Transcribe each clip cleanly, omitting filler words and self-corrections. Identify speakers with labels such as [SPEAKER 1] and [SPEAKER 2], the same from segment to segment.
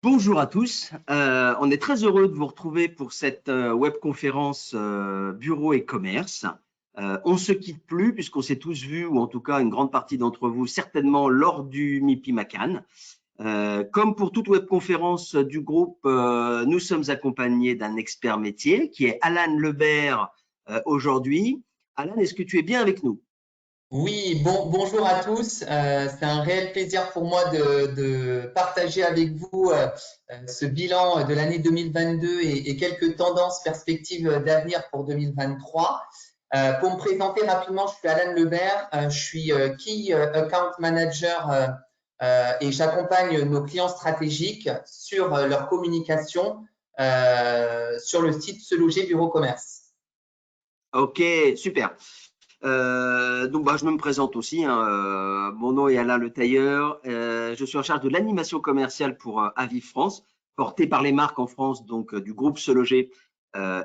[SPEAKER 1] Bonjour à tous, on est très heureux de vous retrouver pour cette webconférence Bureau et Commerce. On ne se quitte plus puisqu'on s'est tous vus, ou en tout cas une grande partie d'entre vous, certainement lors du MIPIM à Cannes. Comme pour toute webconférence du groupe, nous sommes accompagnés d'un expert métier qui est Alan Lebert aujourd'hui. Alan, est-ce que tu es bien avec nous?
[SPEAKER 2] Oui, bonjour à tous. C'est un réel plaisir pour moi de partager avec vous ce bilan de l'année 2022 et quelques tendances, perspectives d'avenir pour 2023. Pour me présenter rapidement, je suis Alan Lebert, je suis Key Account Manager et j'accompagne nos clients stratégiques sur leur communication sur le site Se Loger Bureau Commerce.
[SPEAKER 1] Ok, super. Donc, je me présente aussi, hein, mon nom est Alain Le Tailleur. Je suis en charge de l'animation commerciale pour Aviv France, portée par les marques en France, donc du groupe Se Loger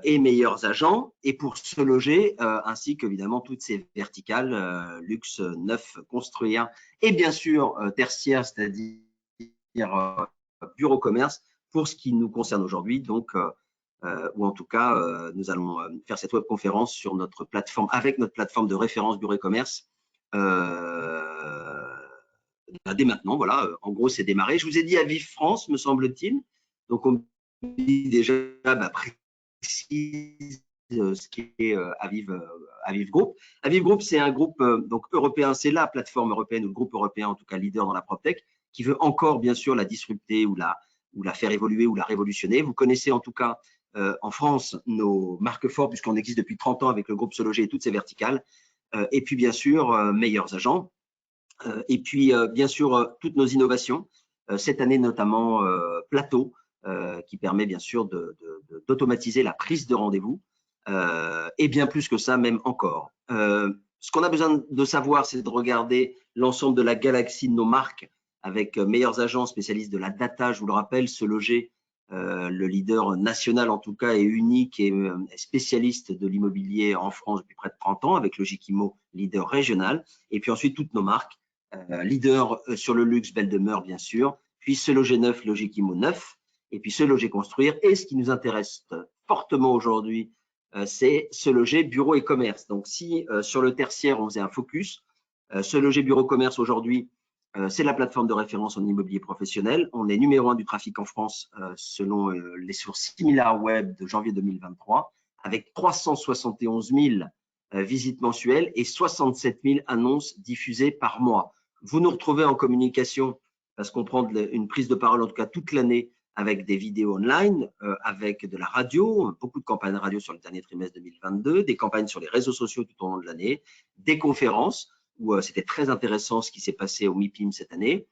[SPEAKER 1] et Meilleurs Agents. Et pour Se Loger, ainsi qu'évidemment toutes ces verticales, luxe, neuf, construire, et bien sûr tertiaire, c'est-à-dire bureau commerce, pour ce qui nous concerne aujourd'hui. Donc, ou en tout cas, nous allons faire cette webconférence sur notre plateforme, avec notre plateforme de référence Bureau et Commerce. Dès maintenant, voilà, en gros, c'est démarré. Je vous ai dit Aviv France, me semble-t-il. Donc, on dit déjà, précise ce qui est Aviv Group. Aviv Group, c'est un groupe donc européen, c'est la plateforme européenne ou le groupe européen, en tout cas leader dans la PropTech, qui veut encore, bien sûr, la disrupter ou la faire évoluer ou la révolutionner. Vous connaissez en tout cas en France nos marques fortes, puisqu'on existe depuis 30 ans avec le groupe Se Loger et toutes ses verticales. Et puis, bien sûr, Meilleurs Agents. Et puis, bien sûr, toutes nos innovations. Cette année, notamment Plateau, qui permet bien sûr d'automatiser la prise de rendez-vous. Et bien plus que ça, même encore. Ce qu'on a besoin de savoir, c'est de regarder l'ensemble de la galaxie de nos marques avec Meilleurs Agents spécialistes de la data. Je vous le rappelle, Se Loger, le leader national en tout cas, est unique et spécialiste de l'immobilier en France depuis près de 30 ans, avec Logikimo, leader régional. Et puis ensuite, toutes nos marques, leader sur le luxe, Belle Demeure, bien sûr, puis Se Loger Neuf, Logikimo Neuf, et puis Se Loger Construire. Et ce qui nous intéresse fortement aujourd'hui, c'est Se Loger Bureau et Commerce. Donc, si sur le tertiaire, on faisait un focus, Se Loger Bureau Commerce aujourd'hui, c'est la plateforme de référence en immobilier professionnel. On est numéro 1 du trafic en France selon les sources SimilarWeb de janvier 2023, avec 371 000 visites mensuelles et 67 000 annonces diffusées par mois. Vous nous retrouvez en communication parce qu'on prend une prise de parole, en tout cas toute l'année, avec des vidéos online, avec de la radio, beaucoup de campagnes radio sur le dernier trimestre 2022, des campagnes sur les réseaux sociaux tout au long de l'année, des conférences où c'était très intéressant ce qui s'est passé au MIPIM cette année,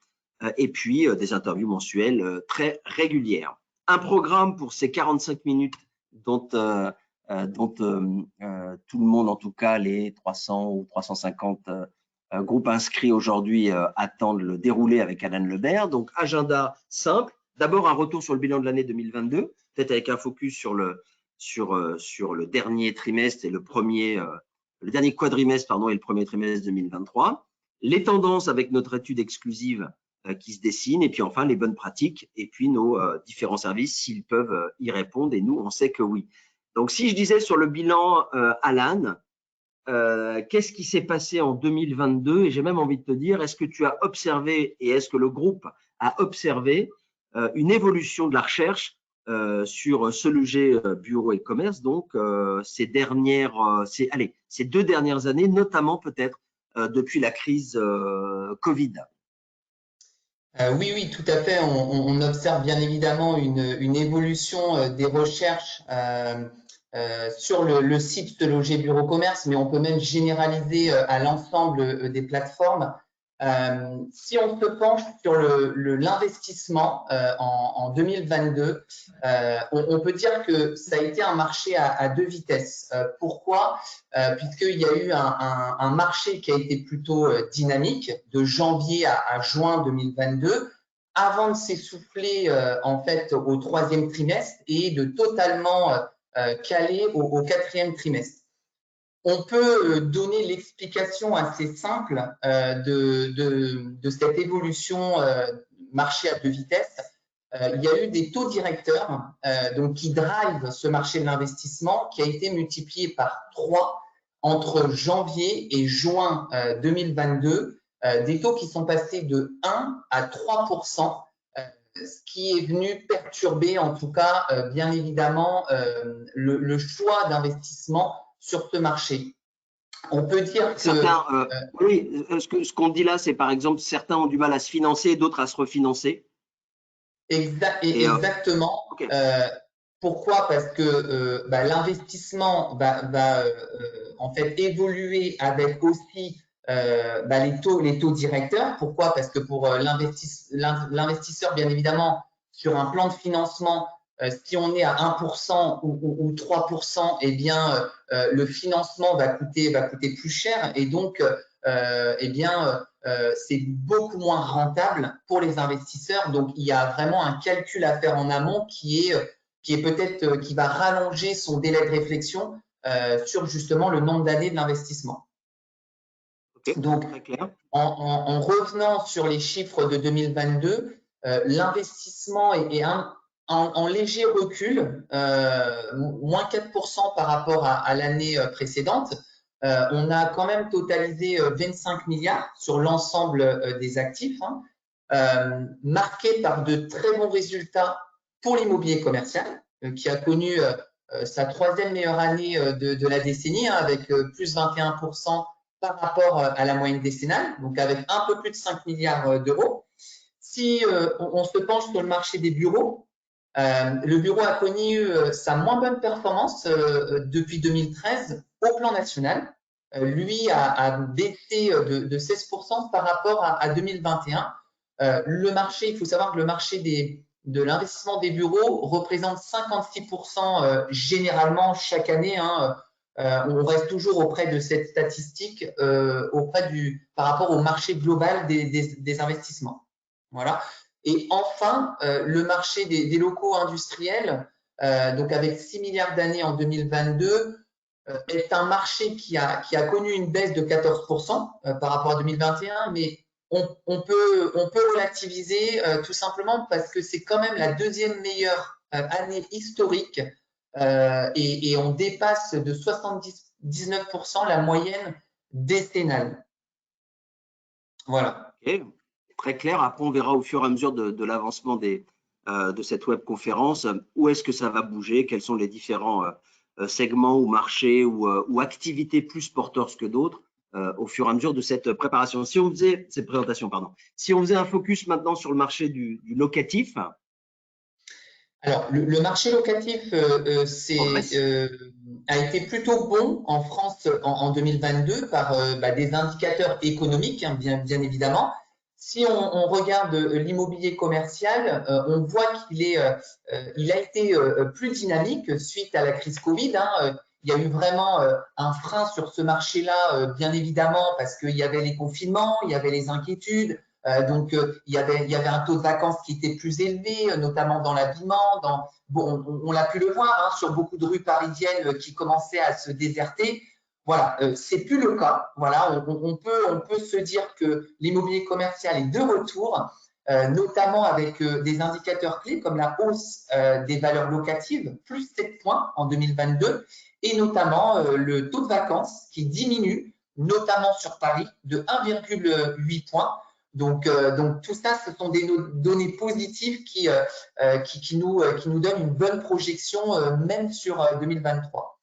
[SPEAKER 1] et puis des interviews mensuelles très régulières. Un programme pour ces 45 minutes dont tout le monde, en tout cas les 300 ou 350 groupes inscrits aujourd'hui, attendent le déroulé avec Alan Lebert. Donc, agenda simple. D'abord, un retour sur le bilan de l'année 2022, peut-être avec un focus sur le dernier trimestre et le dernier quadrimestre, pardon, et le premier trimestre 2023. Les tendances avec notre étude exclusive qui se dessine, et puis enfin les bonnes pratiques, et puis nos différents services, s'ils peuvent y répondre, et nous, on sait que oui. Donc, si je disais sur le bilan, Alan, qu'est-ce qui s'est passé en 2022? Et j'ai même envie de te dire, est-ce que tu as observé et est-ce que le groupe a observé une évolution de la recherche sur Se Loger Bureau et Commerce, donc ces 2 dernières années, notamment peut-être depuis la crise Covid?
[SPEAKER 2] Oui, tout à fait. On observe bien évidemment une évolution des recherches sur le site de Loger Bureau Commerce, mais on peut même généraliser à l'ensemble des plateformes. Si on se penche sur l'investissement en 2022, on peut dire que ça a été un marché à deux vitesses. Pourquoi? Puisqu'il y a eu un marché qui a été plutôt dynamique de janvier à juin 2022, avant de s'essouffler en fait au troisième trimestre et de totalement caler au quatrième trimestre. On peut donner l'explication assez simple de cette évolution marché à deux vitesses il y a eu des taux directeurs donc qui drivent ce marché de l'investissement qui a été multiplié par 3 entre janvier et juin 2022, des taux qui sont passés de 1 à 3%, ce qui est venu perturber en tout cas bien évidemment le choix d'investissement sur ce marché. On peut dire que…
[SPEAKER 1] Certains, oui, ce qu'on dit là, c'est par exemple, certains ont du mal à se financer, d'autres à se refinancer.
[SPEAKER 2] Exactement.
[SPEAKER 1] Okay.
[SPEAKER 2] Pourquoi? Parce que l'investissement va en fait évoluer avec aussi les taux directeurs. Pourquoi? Parce que pour l'investisseur, bien évidemment, sur un plan de financement, si on est à 1% ou 3%, eh bien, le financement va coûter plus cher et donc, c'est beaucoup moins rentable pour les investisseurs. Donc, il y a vraiment un calcul à faire en amont qui peut-être qui va rallonger son délai de réflexion sur justement le nombre d'années de l'investissement.
[SPEAKER 1] Okay,
[SPEAKER 2] donc,
[SPEAKER 1] très clair.
[SPEAKER 2] En revenant sur les chiffres de 2022, l'investissement est en léger recul, moins 4% par rapport à l'année précédente. On a quand même totalisé 25 milliards sur l'ensemble des actifs, marqué par de très bons résultats pour l'immobilier commercial, qui a connu sa 3e meilleure année de la décennie, avec plus 21% par rapport à la moyenne décennale, donc avec un peu plus de 5 milliards d'euros. Si on se penche sur le marché des bureaux, le bureau a connu sa moins bonne performance depuis 2013 au plan national. Lui a baissé de 16% par rapport à 2021. Le marché, il faut savoir que le marché de l'investissement des bureaux représente 56% généralement chaque année. On reste toujours auprès de cette statistique, par rapport au marché global des investissements. Voilà. Et enfin, le marché des locaux industriels, donc avec 6 milliards d'années en 2022, est un marché qui a connu une baisse de 14% par rapport à 2021, mais on peut relativiser tout simplement parce que c'est quand même la 2e meilleure année historique et on dépasse de 79% la moyenne décennale. Voilà.
[SPEAKER 1] Okay. Très clair. Après, on verra au fur et à mesure de l'avancement de cette webconférence où est-ce que ça va bouger, quels sont les différents segments ou marchés ou activités plus porteurs que d'autres au fur et à mesure de cette préparation. Si on faisait cette présentation, pardon. Si on faisait un focus maintenant sur le marché du locatif.
[SPEAKER 2] Alors, le marché locatif a été plutôt bon en France en 2022 par des indicateurs économiques, bien évidemment. Si on regarde l'immobilier commercial, on voit il a été plus dynamique suite à la crise Covid. Il y a eu vraiment un frein sur ce marché-là, bien évidemment, parce qu'il y avait les confinements, il y avait les inquiétudes. Donc, il y avait un taux de vacances qui était plus élevé, notamment dans l'habillement. On l'a pu le voir sur beaucoup de rues parisiennes qui commençaient à se déserter. Voilà, c'est plus le cas. Voilà, on peut se dire que l'immobilier commercial est de retour, notamment avec des indicateurs clés comme la hausse des valeurs locatives, plus 7 points en 2022, et notamment le taux de vacances qui diminue, notamment sur Paris, de 1,8 points. Donc, tout ça, ce sont des données positives qui nous donnent une bonne projection même sur 2023.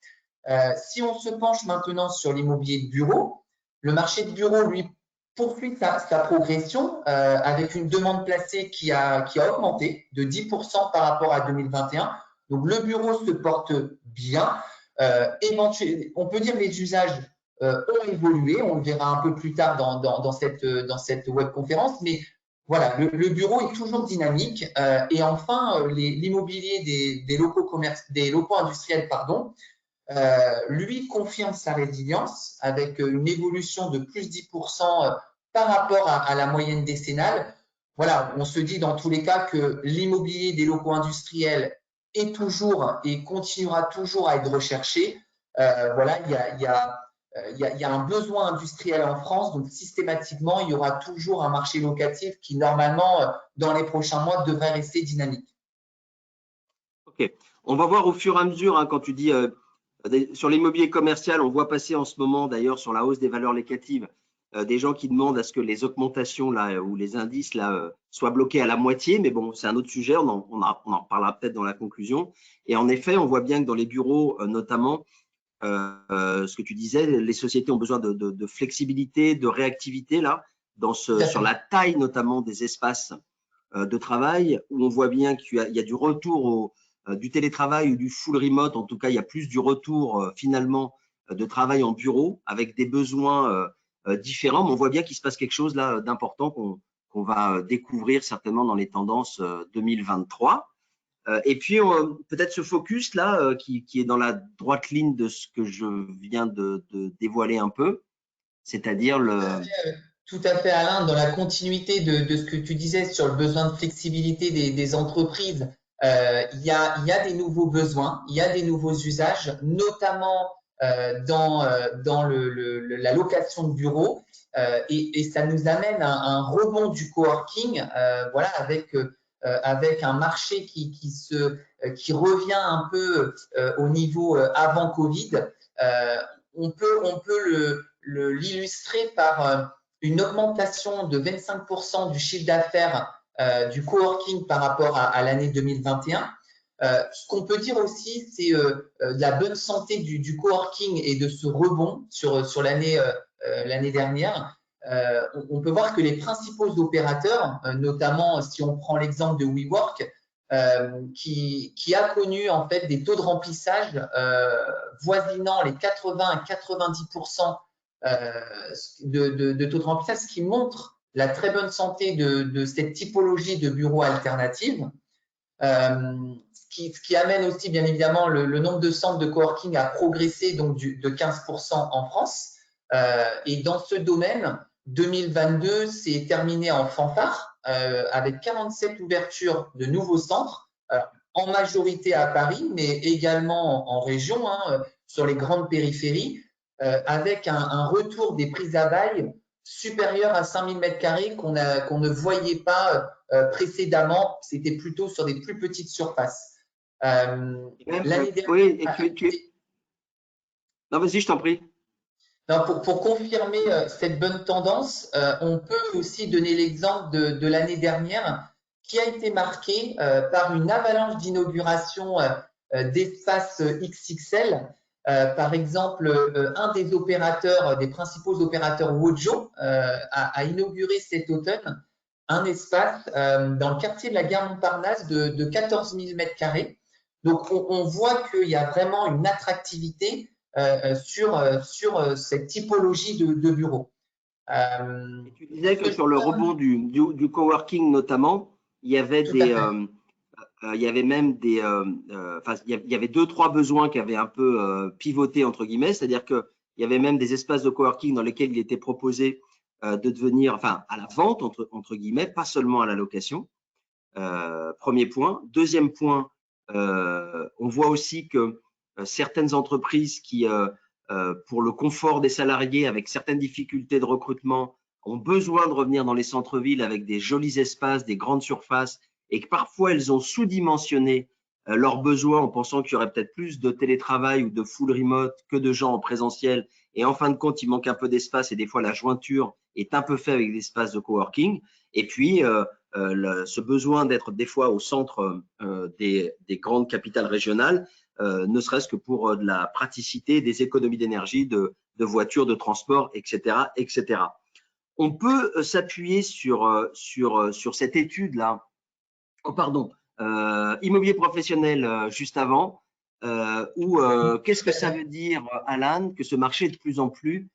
[SPEAKER 2] Si on se penche maintenant sur l'immobilier de bureau, le marché de bureau, lui, poursuit sa progression avec une demande placée qui a augmenté de 10% par rapport à 2021. Donc, le bureau se porte bien. On peut dire que les usages ont évolué, on le verra un peu plus tard dans cette webconférence, mais voilà, le bureau est toujours dynamique. Et enfin, l'immobilier des locaux industriels, lui confirme sa résilience avec une évolution de plus 10% par rapport à la moyenne décennale. Voilà, on se dit dans tous les cas que l'immobilier des locaux industriels est toujours et continuera toujours à être recherché. Voilà, il y a y a un besoin industriel en France, donc systématiquement, il y aura toujours un marché locatif qui, normalement, dans les prochains mois, devrait rester dynamique.
[SPEAKER 1] Ok. On va voir au fur et à mesure, hein, quand tu dis sur l'immobilier commercial, on voit passer en ce moment, d'ailleurs, sur la hausse des valeurs locatives, des gens qui demandent à ce que les augmentations là, ou les indices là, soient bloqués à la moitié. Mais bon, c'est un autre sujet, on en reparlera peut-être dans la conclusion. Et en effet, on voit bien que dans les bureaux, notamment, ce que tu disais, les sociétés ont besoin de flexibilité, de réactivité là, sur la taille notamment des espaces de travail, où on voit bien qu'il y a du retour du télétravail ou du full remote. En tout cas, il y a plus du retour finalement de travail en bureau avec des besoins différents. Mais on voit bien qu'il se passe quelque chose là d'important qu'on va découvrir certainement dans les tendances 2023. Et puis, peut-être ce focus là, qui est dans la droite ligne de ce que je viens de dévoiler un peu, c'est-à-dire
[SPEAKER 2] Tout à fait, Alain, dans la continuité de ce que tu disais sur le besoin de flexibilité des entreprises, il y a des nouveaux besoins, il y a des nouveaux usages, notamment dans la location de bureaux, et ça nous amène à un rebond du coworking, voilà, avec un marché qui revient un peu au niveau avant Covid. On peut l'illustrer par une augmentation de 25% du chiffre d'affaires du coworking par rapport à l'année 2021. Ce qu'on peut dire aussi, c'est de la bonne santé du coworking et de ce rebond sur l'année dernière. On peut voir que les principaux opérateurs, notamment si on prend l'exemple de WeWork, qui a connu en fait des taux de remplissage voisinant les 80 à 90% de taux de remplissage, ce qui montre la très bonne santé de cette typologie de bureaux alternatifs. Ce qui amène aussi bien évidemment le nombre de centres de coworking à progresser donc de 15% en France. Et dans ce domaine, 2022 s'est terminé en fanfare avec 47 ouvertures de nouveaux centres, en majorité à Paris, mais également en région, hein, sur les grandes périphéries, avec un retour des prises à bail supérieur à 5000 m² qu'on ne voyait pas précédemment. C'était plutôt sur des plus petites surfaces. L'année dernière,
[SPEAKER 1] oui, non, vas-y, je t'en prie.
[SPEAKER 2] non, pour confirmer cette bonne tendance, on peut aussi donner l'exemple de l'année dernière qui a été marquée par une avalanche d'inauguration d'espaces XXL. Par exemple, un des opérateurs, des principaux opérateurs Wojo, a inauguré cet automne un espace dans le quartier de la Gare Montparnasse de 14 000 m². Donc, on voit qu'il y a vraiment une attractivité sur cette typologie de bureaux.
[SPEAKER 1] Et tu disais que sur le rebond du coworking notamment, il y avait il y avait même il y avait deux, trois besoins qui avaient un peu pivoté entre guillemets, c'est-à-dire qu'il y avait même des espaces de coworking dans lesquels il était proposé de devenir, enfin, à la vente entre guillemets, pas seulement à la location. Premier point. Deuxième point, on voit aussi que certaines entreprises qui, pour le confort des salariés, avec certaines difficultés de recrutement, ont besoin de revenir dans les centres-villes avec des jolis espaces, des grandes surfaces, et que parfois elles ont sous-dimensionné leurs besoins en pensant qu'il y aurait peut-être plus de télétravail ou de full remote que de gens en présentiel. Et en fin de compte, il manque un peu d'espace et des fois la jointure est un peu faite avec des espaces de coworking. Et puis, ce besoin d'être des fois au centre des grandes capitales régionales, ne serait-ce que pour de la praticité, des économies d'énergie, de voitures, de transport, etc., etc. On peut s'appuyer sur cette étude-là, immobilier professionnel juste avant, où qu'est-ce que ça veut dire, Alan, que ce marché est de plus en plus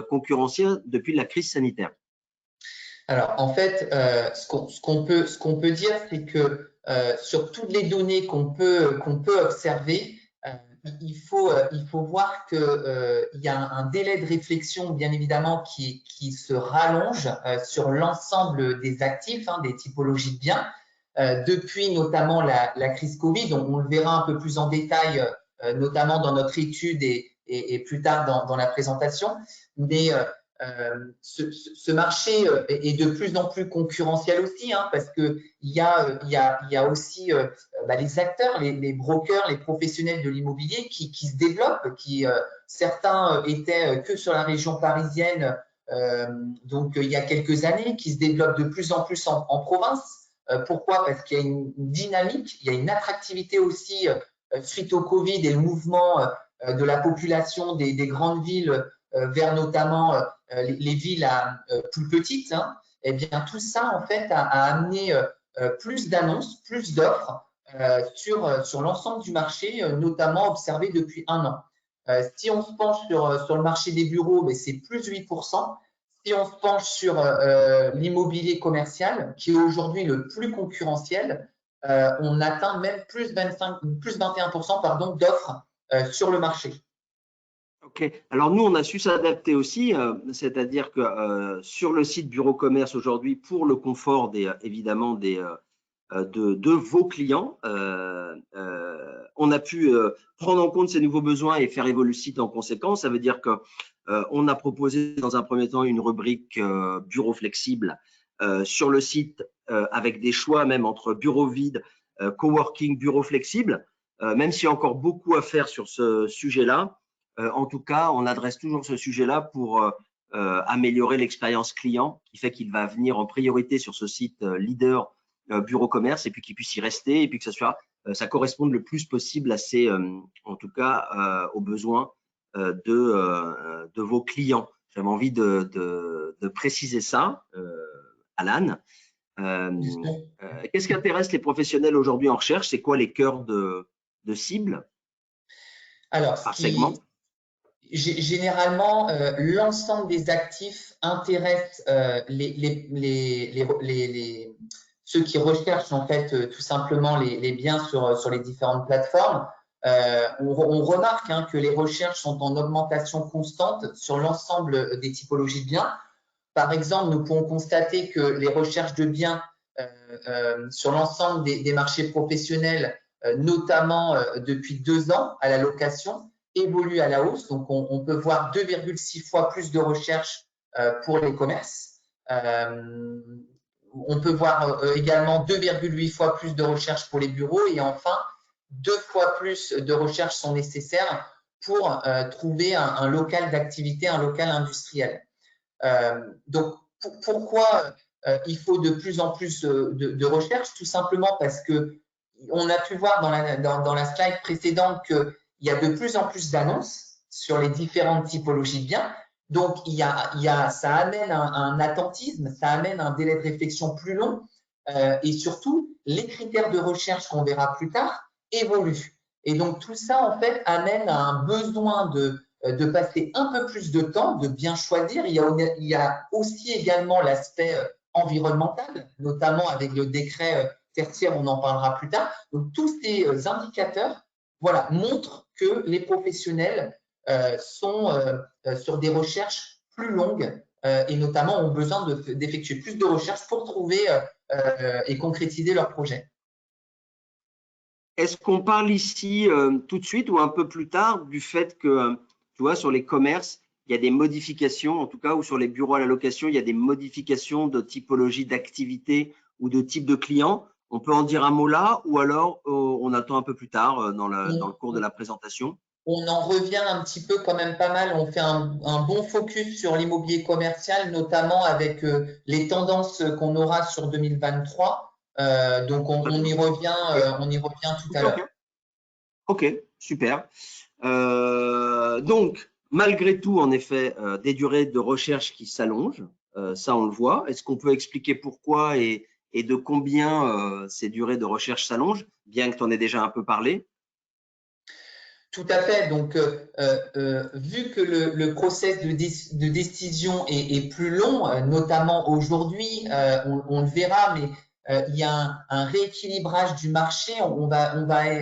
[SPEAKER 1] concurrentiel depuis la crise sanitaire?
[SPEAKER 2] Alors, en fait, ce qu'on peut dire, c'est que sur toutes les données qu'on peut observer, il faut voir qu'il y a un délai de réflexion, bien évidemment, qui se rallonge sur l'ensemble des actifs, hein, des typologies de biens, depuis notamment la crise Covid. On le verra un peu plus en détail, notamment dans notre étude et plus tard dans la présentation. Mais ce marché est de plus en plus concurrentiel aussi, hein, parce qu'il y a aussi les acteurs, les brokers, les professionnels de l'immobilier qui se développent, certains étaient que sur la région parisienne, donc il y a quelques années, qui se développent de plus en plus en province. Pourquoi? Parce qu'il y a une dynamique, il y a une attractivité aussi suite au Covid et le mouvement de la population des grandes villes vers notamment les villes plus petites. Hein. Eh bien, tout ça, en fait, a amené plus d'annonces, plus d'offres sur l'ensemble du marché, notamment observé depuis un an. Si on se penche sur le marché des bureaux, c'est plus 8%. Si on se penche sur l'immobilier commercial, qui est aujourd'hui le plus concurrentiel, on atteint même plus 21% d'offres sur le marché.
[SPEAKER 1] Ok. Alors nous, on a su s'adapter aussi, c'est-à-dire que sur le site Bureau Commerce aujourd'hui, pour le confort évidemment de vos clients, on a pu prendre en compte ces nouveaux besoins et faire évoluer le site en conséquence. Ça veut dire que on a proposé dans un premier temps une rubrique bureau flexible sur le site avec des choix même entre bureau vide, coworking, bureau flexible, même s'il y a encore beaucoup à faire sur ce sujet-là. En tout cas, on adresse toujours ce sujet-là pour améliorer l'expérience client, qui fait qu'il va venir en priorité sur ce site leader bureau commerce et puis qu'il puisse y rester et puis que ça corresponde le plus possible à en tout cas, aux besoins de vos clients. J'avais envie de préciser ça, Alan. Qu'est-ce qui intéresse les professionnels aujourd'hui en recherche? C'est quoi les cœurs de cible?
[SPEAKER 2] Alors,
[SPEAKER 1] par segment?
[SPEAKER 2] Généralement, l'ensemble des actifs intéresse ceux qui recherchent en fait tout simplement les biens sur les différentes plateformes. On remarque que les recherches sont en augmentation constante sur l'ensemble des typologies de biens. Par exemple, nous pouvons constater que les recherches de biens sur l'ensemble des marchés professionnels, notamment depuis 2 ans à la location, évolue à la hausse. Donc, on peut voir 2,6 fois plus de recherches pour les commerces. On peut voir également 2,8 fois plus de recherches pour les bureaux. Et enfin, 2 fois plus de recherches sont nécessaires pour trouver un local d'activité, un local industriel. Donc, pourquoi il faut de plus en plus de recherches? Tout simplement parce que on a pu voir dans la slide précédente qu'il y a de plus en plus d'annonces sur les différentes typologies de biens. Donc, ça amène un attentisme, ça amène un délai de réflexion plus long et surtout, les critères de recherche qu'on verra plus tard évoluent. Et donc, tout ça, en fait, amène à un besoin de passer un peu plus de temps, de bien choisir. Il y a aussi également l'aspect environnemental, notamment avec le décret tertiaire, on en parlera plus tard. Donc, tous ces indicateurs montrent que les professionnels sont sur des recherches plus longues et notamment ont besoin d'effectuer plus de recherches pour trouver et concrétiser leurs projets.
[SPEAKER 1] Est-ce qu'on parle ici tout de suite ou un peu plus tard du fait que, tu vois, sur les commerces, il y a des modifications, en tout cas, ou sur les bureaux à la location, il y a des modifications de typologie d'activité ou de type de client? On peut en dire un mot là ou alors on attend un peu plus tard dans le cours de la présentation?
[SPEAKER 2] On en revient un petit peu quand même pas mal. On fait un bon focus sur l'immobilier commercial, notamment avec les tendances qu'on aura sur 2023. Donc, on y revient tout à l'heure.
[SPEAKER 1] Ok, super. Donc, malgré tout, en effet, des durées de recherche qui s'allongent, ça on le voit. Est-ce qu'on peut expliquer pourquoi et de combien ces durées de recherche s'allongent, bien que tu en aies déjà un peu parlé?
[SPEAKER 2] Tout à fait. Donc, vu que le process de décision est plus long, notamment aujourd'hui, on le verra, mais il y a un rééquilibrage du marché. On va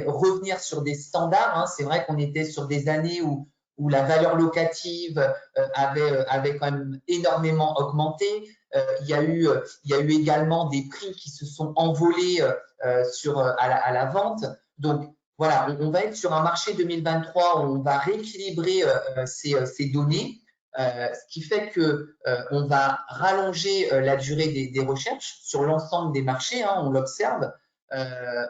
[SPEAKER 2] revenir sur des standards. Hein. C'est vrai qu'on était sur des années où la valeur locative avait quand même énormément augmenté. Il y a eu également des prix qui se sont envolés à la vente. Donc, voilà, on va être sur un marché 2023 où on va rééquilibrer ces données, ce qui fait que on va rallonger la durée des recherches sur l'ensemble des marchés, hein, on l'observe.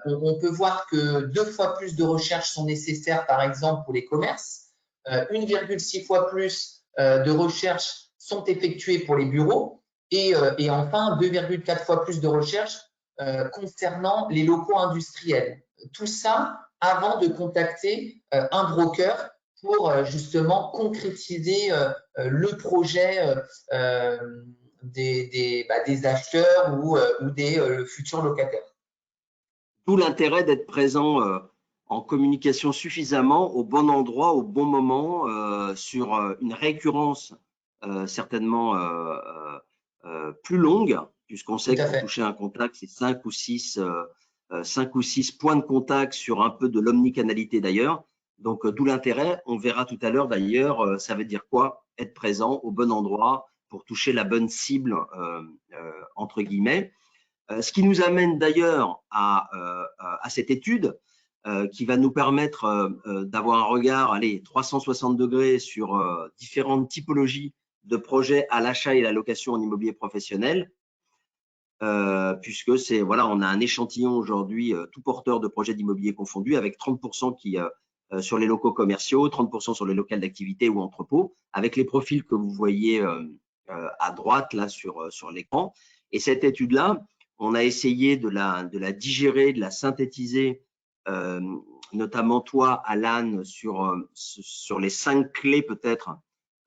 [SPEAKER 2] On peut voir que 2 fois plus de recherches sont nécessaires, par exemple, pour les commerces. 1,6 fois plus de recherches sont effectuées pour les bureaux. Et enfin, 2,4 fois plus de recherches concernant les locaux industriels. Tout ça avant de contacter un broker pour justement concrétiser le projet des acheteurs ou des futurs locataires.
[SPEAKER 1] D'où l'intérêt d'être présent en communication suffisamment au bon endroit, au bon moment, sur une récurrence certainement plus longue, puisqu'on sait que pour toucher un contact, c'est 5 ou 6 points de contact sur un peu de l'omnicanalité d'ailleurs. Donc, d'où l'intérêt. On verra tout à l'heure d'ailleurs, ça veut dire quoi? Être présent au bon endroit pour toucher la bonne cible, entre guillemets. Ce qui nous amène d'ailleurs à cette étude qui va nous permettre d'avoir un regard, 360 degrés sur différentes typologies de projets à l'achat et à la location en immobilier professionnel, puisque c'est, voilà, on a un échantillon aujourd'hui tout porteur de projets d'immobilier confondus, avec 30% qui sur les locaux commerciaux, 30% sur les locales d'activité ou entrepôts, avec les profils que vous voyez à droite là sur l'écran. Et cette étude-là, on a essayé de la digérer, de la synthétiser, notamment toi, Alan, sur les 5 clés peut-être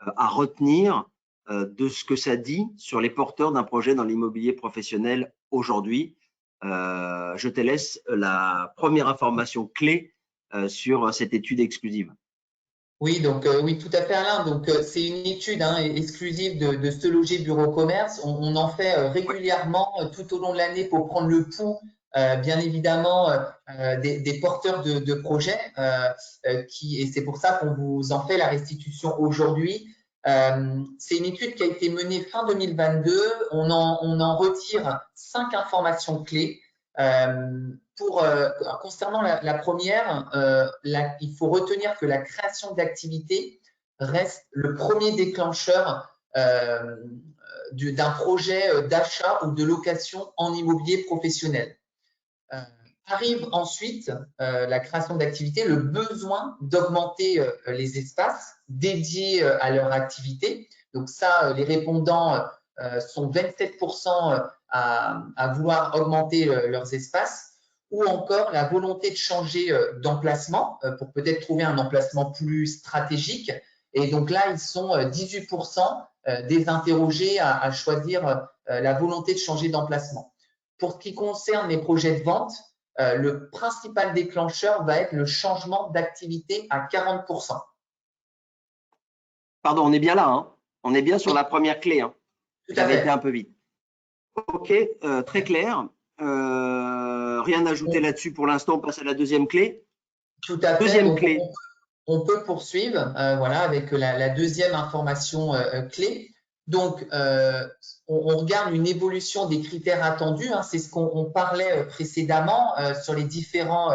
[SPEAKER 1] à retenir de ce que ça dit sur les porteurs d'un projet dans l'immobilier professionnel aujourd'hui. Je te laisse la première information clé sur cette étude exclusive.
[SPEAKER 2] Oui, donc oui, tout à fait, Alain. Donc c'est une étude exclusive de Se Loger Bureau Commerce. On en fait régulièrement tout au long de l'année pour prendre le pouls, bien évidemment, des porteurs de projets. Et c'est pour ça qu'on vous en fait la restitution aujourd'hui. C'est une étude qui a été menée fin 2022. On en retire 5 informations clés. Concernant la première, il faut retenir que la création d'activité reste le premier déclencheur d'un projet d'achat ou de location en immobilier professionnel. Arrive ensuite la création d'activité, le besoin d'augmenter les espaces dédiés à leur activité. Donc ça, les répondants sont 27% à vouloir augmenter leurs espaces, ou encore la volonté de changer d'emplacement pour peut-être trouver un emplacement plus stratégique. Et donc là, ils sont 18% des interrogés à choisir la volonté de changer d'emplacement. Pour ce qui concerne les projets de vente, le principal déclencheur va être le changement d'activité à 40%.
[SPEAKER 1] Pardon, on est bien là, hein? On est bien sur la première clé. Hein. J'avais été un peu vite. Ok, très clair. Rien à ajouter là-dessus pour l'instant. On passe à la deuxième clé.
[SPEAKER 2] Tout à fait.
[SPEAKER 1] Deuxième
[SPEAKER 2] Donc,
[SPEAKER 1] clé.
[SPEAKER 2] on peut poursuivre voilà, avec la deuxième information clé. Donc, on regarde une évolution des critères attendus. Hein, c'est ce qu'on parlait précédemment sur les différents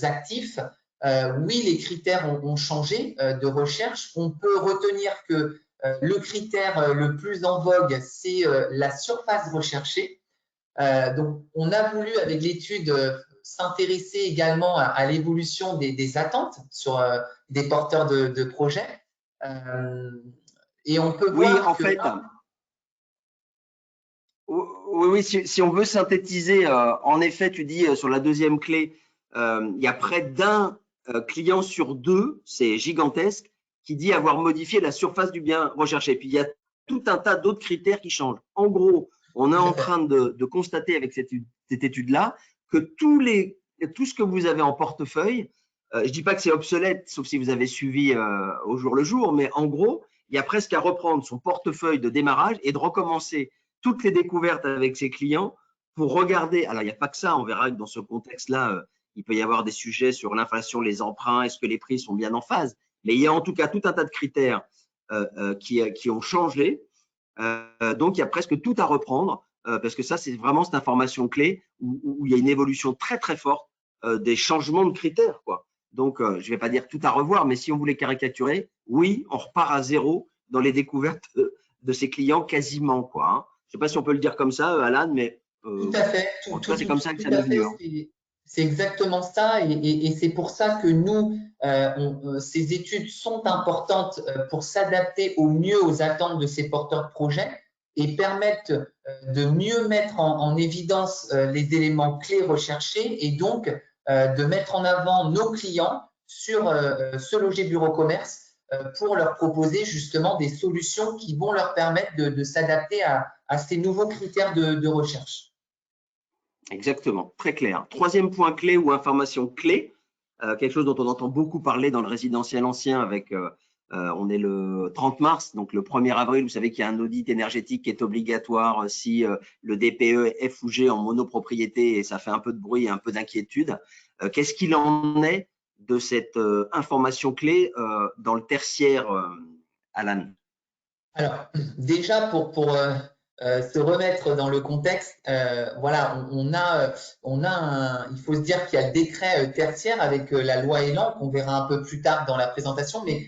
[SPEAKER 2] actifs. Oui, les critères ont changé de recherche. On peut retenir que le critère le plus en vogue, c'est la surface recherchée. Donc, on a voulu, avec l'étude, s'intéresser également à l'évolution des attentes sur des porteurs de projets. Et on peut voir
[SPEAKER 1] en fait, oui, si on veut synthétiser, en effet, tu dis sur la deuxième clé, il y a près d'un client sur 2, c'est gigantesque, qui dit avoir modifié la surface du bien recherché. Puis il y a tout un tas d'autres critères qui changent. En gros, on est en train de constater avec cette étude-là que tout ce que vous avez en portefeuille, je dis pas que c'est obsolète, sauf si vous avez suivi au jour le jour, mais en gros, il y a presque à reprendre son portefeuille de démarrage et de recommencer toutes les découvertes avec ses clients pour regarder. Alors, il n'y a pas que ça. On verra que dans ce contexte-là, il peut y avoir des sujets sur l'inflation, les emprunts, est-ce que les prix sont bien en phase. Mais il y a en tout cas tout un tas de critères qui ont changé. Donc, il y a presque tout à reprendre parce que ça, c'est vraiment cette information clé où il y a une évolution très, très forte des changements de critères, quoi. Donc, je ne vais pas dire tout à revoir, mais si on voulait caricaturer, oui, on repart à zéro dans les découvertes de ses clients quasiment, quoi. Hein. Je ne sais pas si on peut le dire comme ça, Alan, mais
[SPEAKER 2] Tout à fait,
[SPEAKER 1] en tout cas, c'est comme ça que
[SPEAKER 2] tout
[SPEAKER 1] ça m'est
[SPEAKER 2] à
[SPEAKER 1] venu.
[SPEAKER 2] fait,
[SPEAKER 1] Hein.
[SPEAKER 2] c'est exactement ça et c'est pour ça que nous, ces études sont importantes pour s'adapter au mieux aux attentes de ces porteurs de projets et permettent de mieux mettre en évidence les éléments clés recherchés et donc de mettre en avant nos clients sur Se Loger Bureau Commerce pour leur proposer justement des solutions qui vont leur permettre de s'adapter à ces nouveaux critères de recherche.
[SPEAKER 1] Exactement, très clair. Troisième point clé ou information clé, quelque chose dont on entend beaucoup parler dans le résidentiel ancien avec, on est le 30 mars, donc le 1er avril, vous savez qu'il y a un audit énergétique qui est obligatoire si le DPE est F ou G en monopropriété et ça fait un peu de bruit et un peu d'inquiétude. Qu'est-ce qu'il en est de cette information clé dans le tertiaire, Alan?
[SPEAKER 2] Alors, déjà, pour se remettre dans le contexte, voilà, il faut se dire qu'il y a le décret tertiaire avec la loi Elan qu'on verra un peu plus tard dans la présentation, mais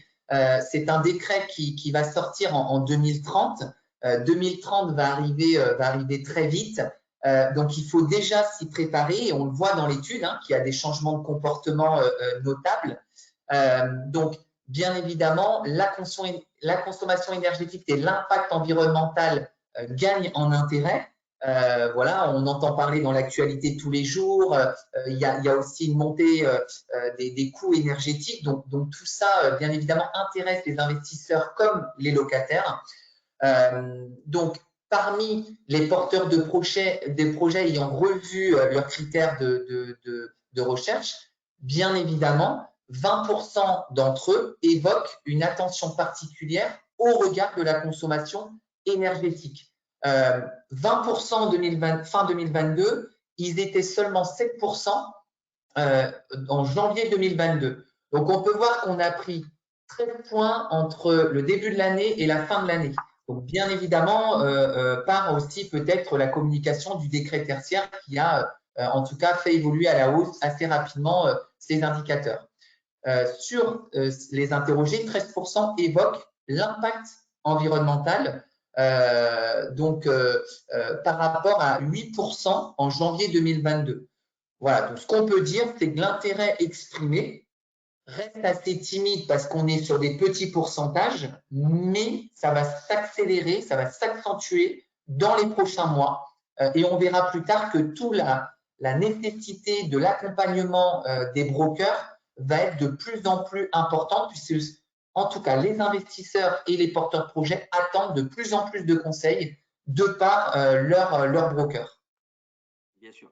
[SPEAKER 2] c'est un décret qui va sortir en 2030. 2030 va arriver très vite. Donc, il faut déjà s'y préparer et on le voit dans l'étude hein, qu'il y a des changements de comportement notables. Donc, bien évidemment, la consommation énergétique et l'impact environnemental gagnent en intérêt. Voilà, on entend parler dans l'actualité tous les jours. Il y a aussi une montée des coûts énergétiques. Donc tout ça, bien évidemment, intéresse les investisseurs comme les locataires. Donc, parmi les porteurs de des projets ayant revu leurs critères de recherche, bien évidemment, 20% d'entre eux évoquent une attention particulière au regard de la consommation énergétique. 20% fin 2022, ils étaient seulement 7% en janvier 2022. Donc, on peut voir qu'on a pris 13 points entre le début de l'année et la fin de l'année. Donc, bien évidemment, par aussi peut-être la communication du décret tertiaire qui a, en tout cas, fait évoluer à la hausse assez rapidement ces indicateurs. Sur les interrogés, 13% évoquent l'impact environnemental, par rapport à 8% en janvier 2022. Voilà, donc ce qu'on peut dire, c'est que l'intérêt exprimé reste assez timide parce qu'on est sur des petits pourcentages, mais ça va s'accélérer, ça va s'accentuer dans les prochains mois. Et on verra plus tard que toute la nécessité de l'accompagnement des brokers va être de plus en plus importante puisque, en tout cas, les investisseurs et les porteurs de projets attendent de plus en plus de conseils de par leur broker.
[SPEAKER 1] Bien sûr.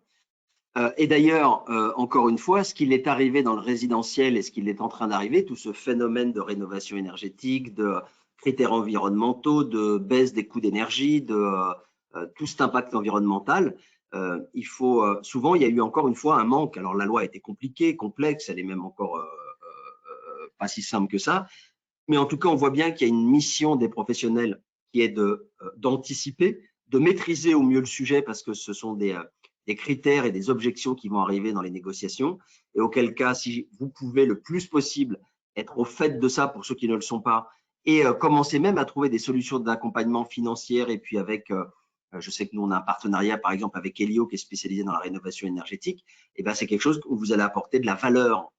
[SPEAKER 1] Et d'ailleurs, encore une fois, ce qu'il est arrivé dans le résidentiel et ce qu'il est en train d'arriver, tout ce phénomène de rénovation énergétique, de critères environnementaux, de baisse des coûts d'énergie, de tout cet impact environnemental, souvent, il y a eu encore une fois un manque. Alors, la loi a été compliquée, complexe, elle est même encore pas si simple que ça. Mais en tout cas, on voit bien qu'il y a une mission des professionnels qui est d'anticiper, de maîtriser au mieux le sujet parce que ce sont des critères et des objections qui vont arriver dans les négociations. Et auquel cas, si vous pouvez le plus possible être au fait de ça pour ceux qui ne le sont pas et commencer même à trouver des solutions d'accompagnement financier et puis avec je sais que nous, on a un partenariat, par exemple, avec Elio, qui est spécialisé dans la rénovation énergétique. Et ben, c'est quelque chose où vous allez apporter de la valeur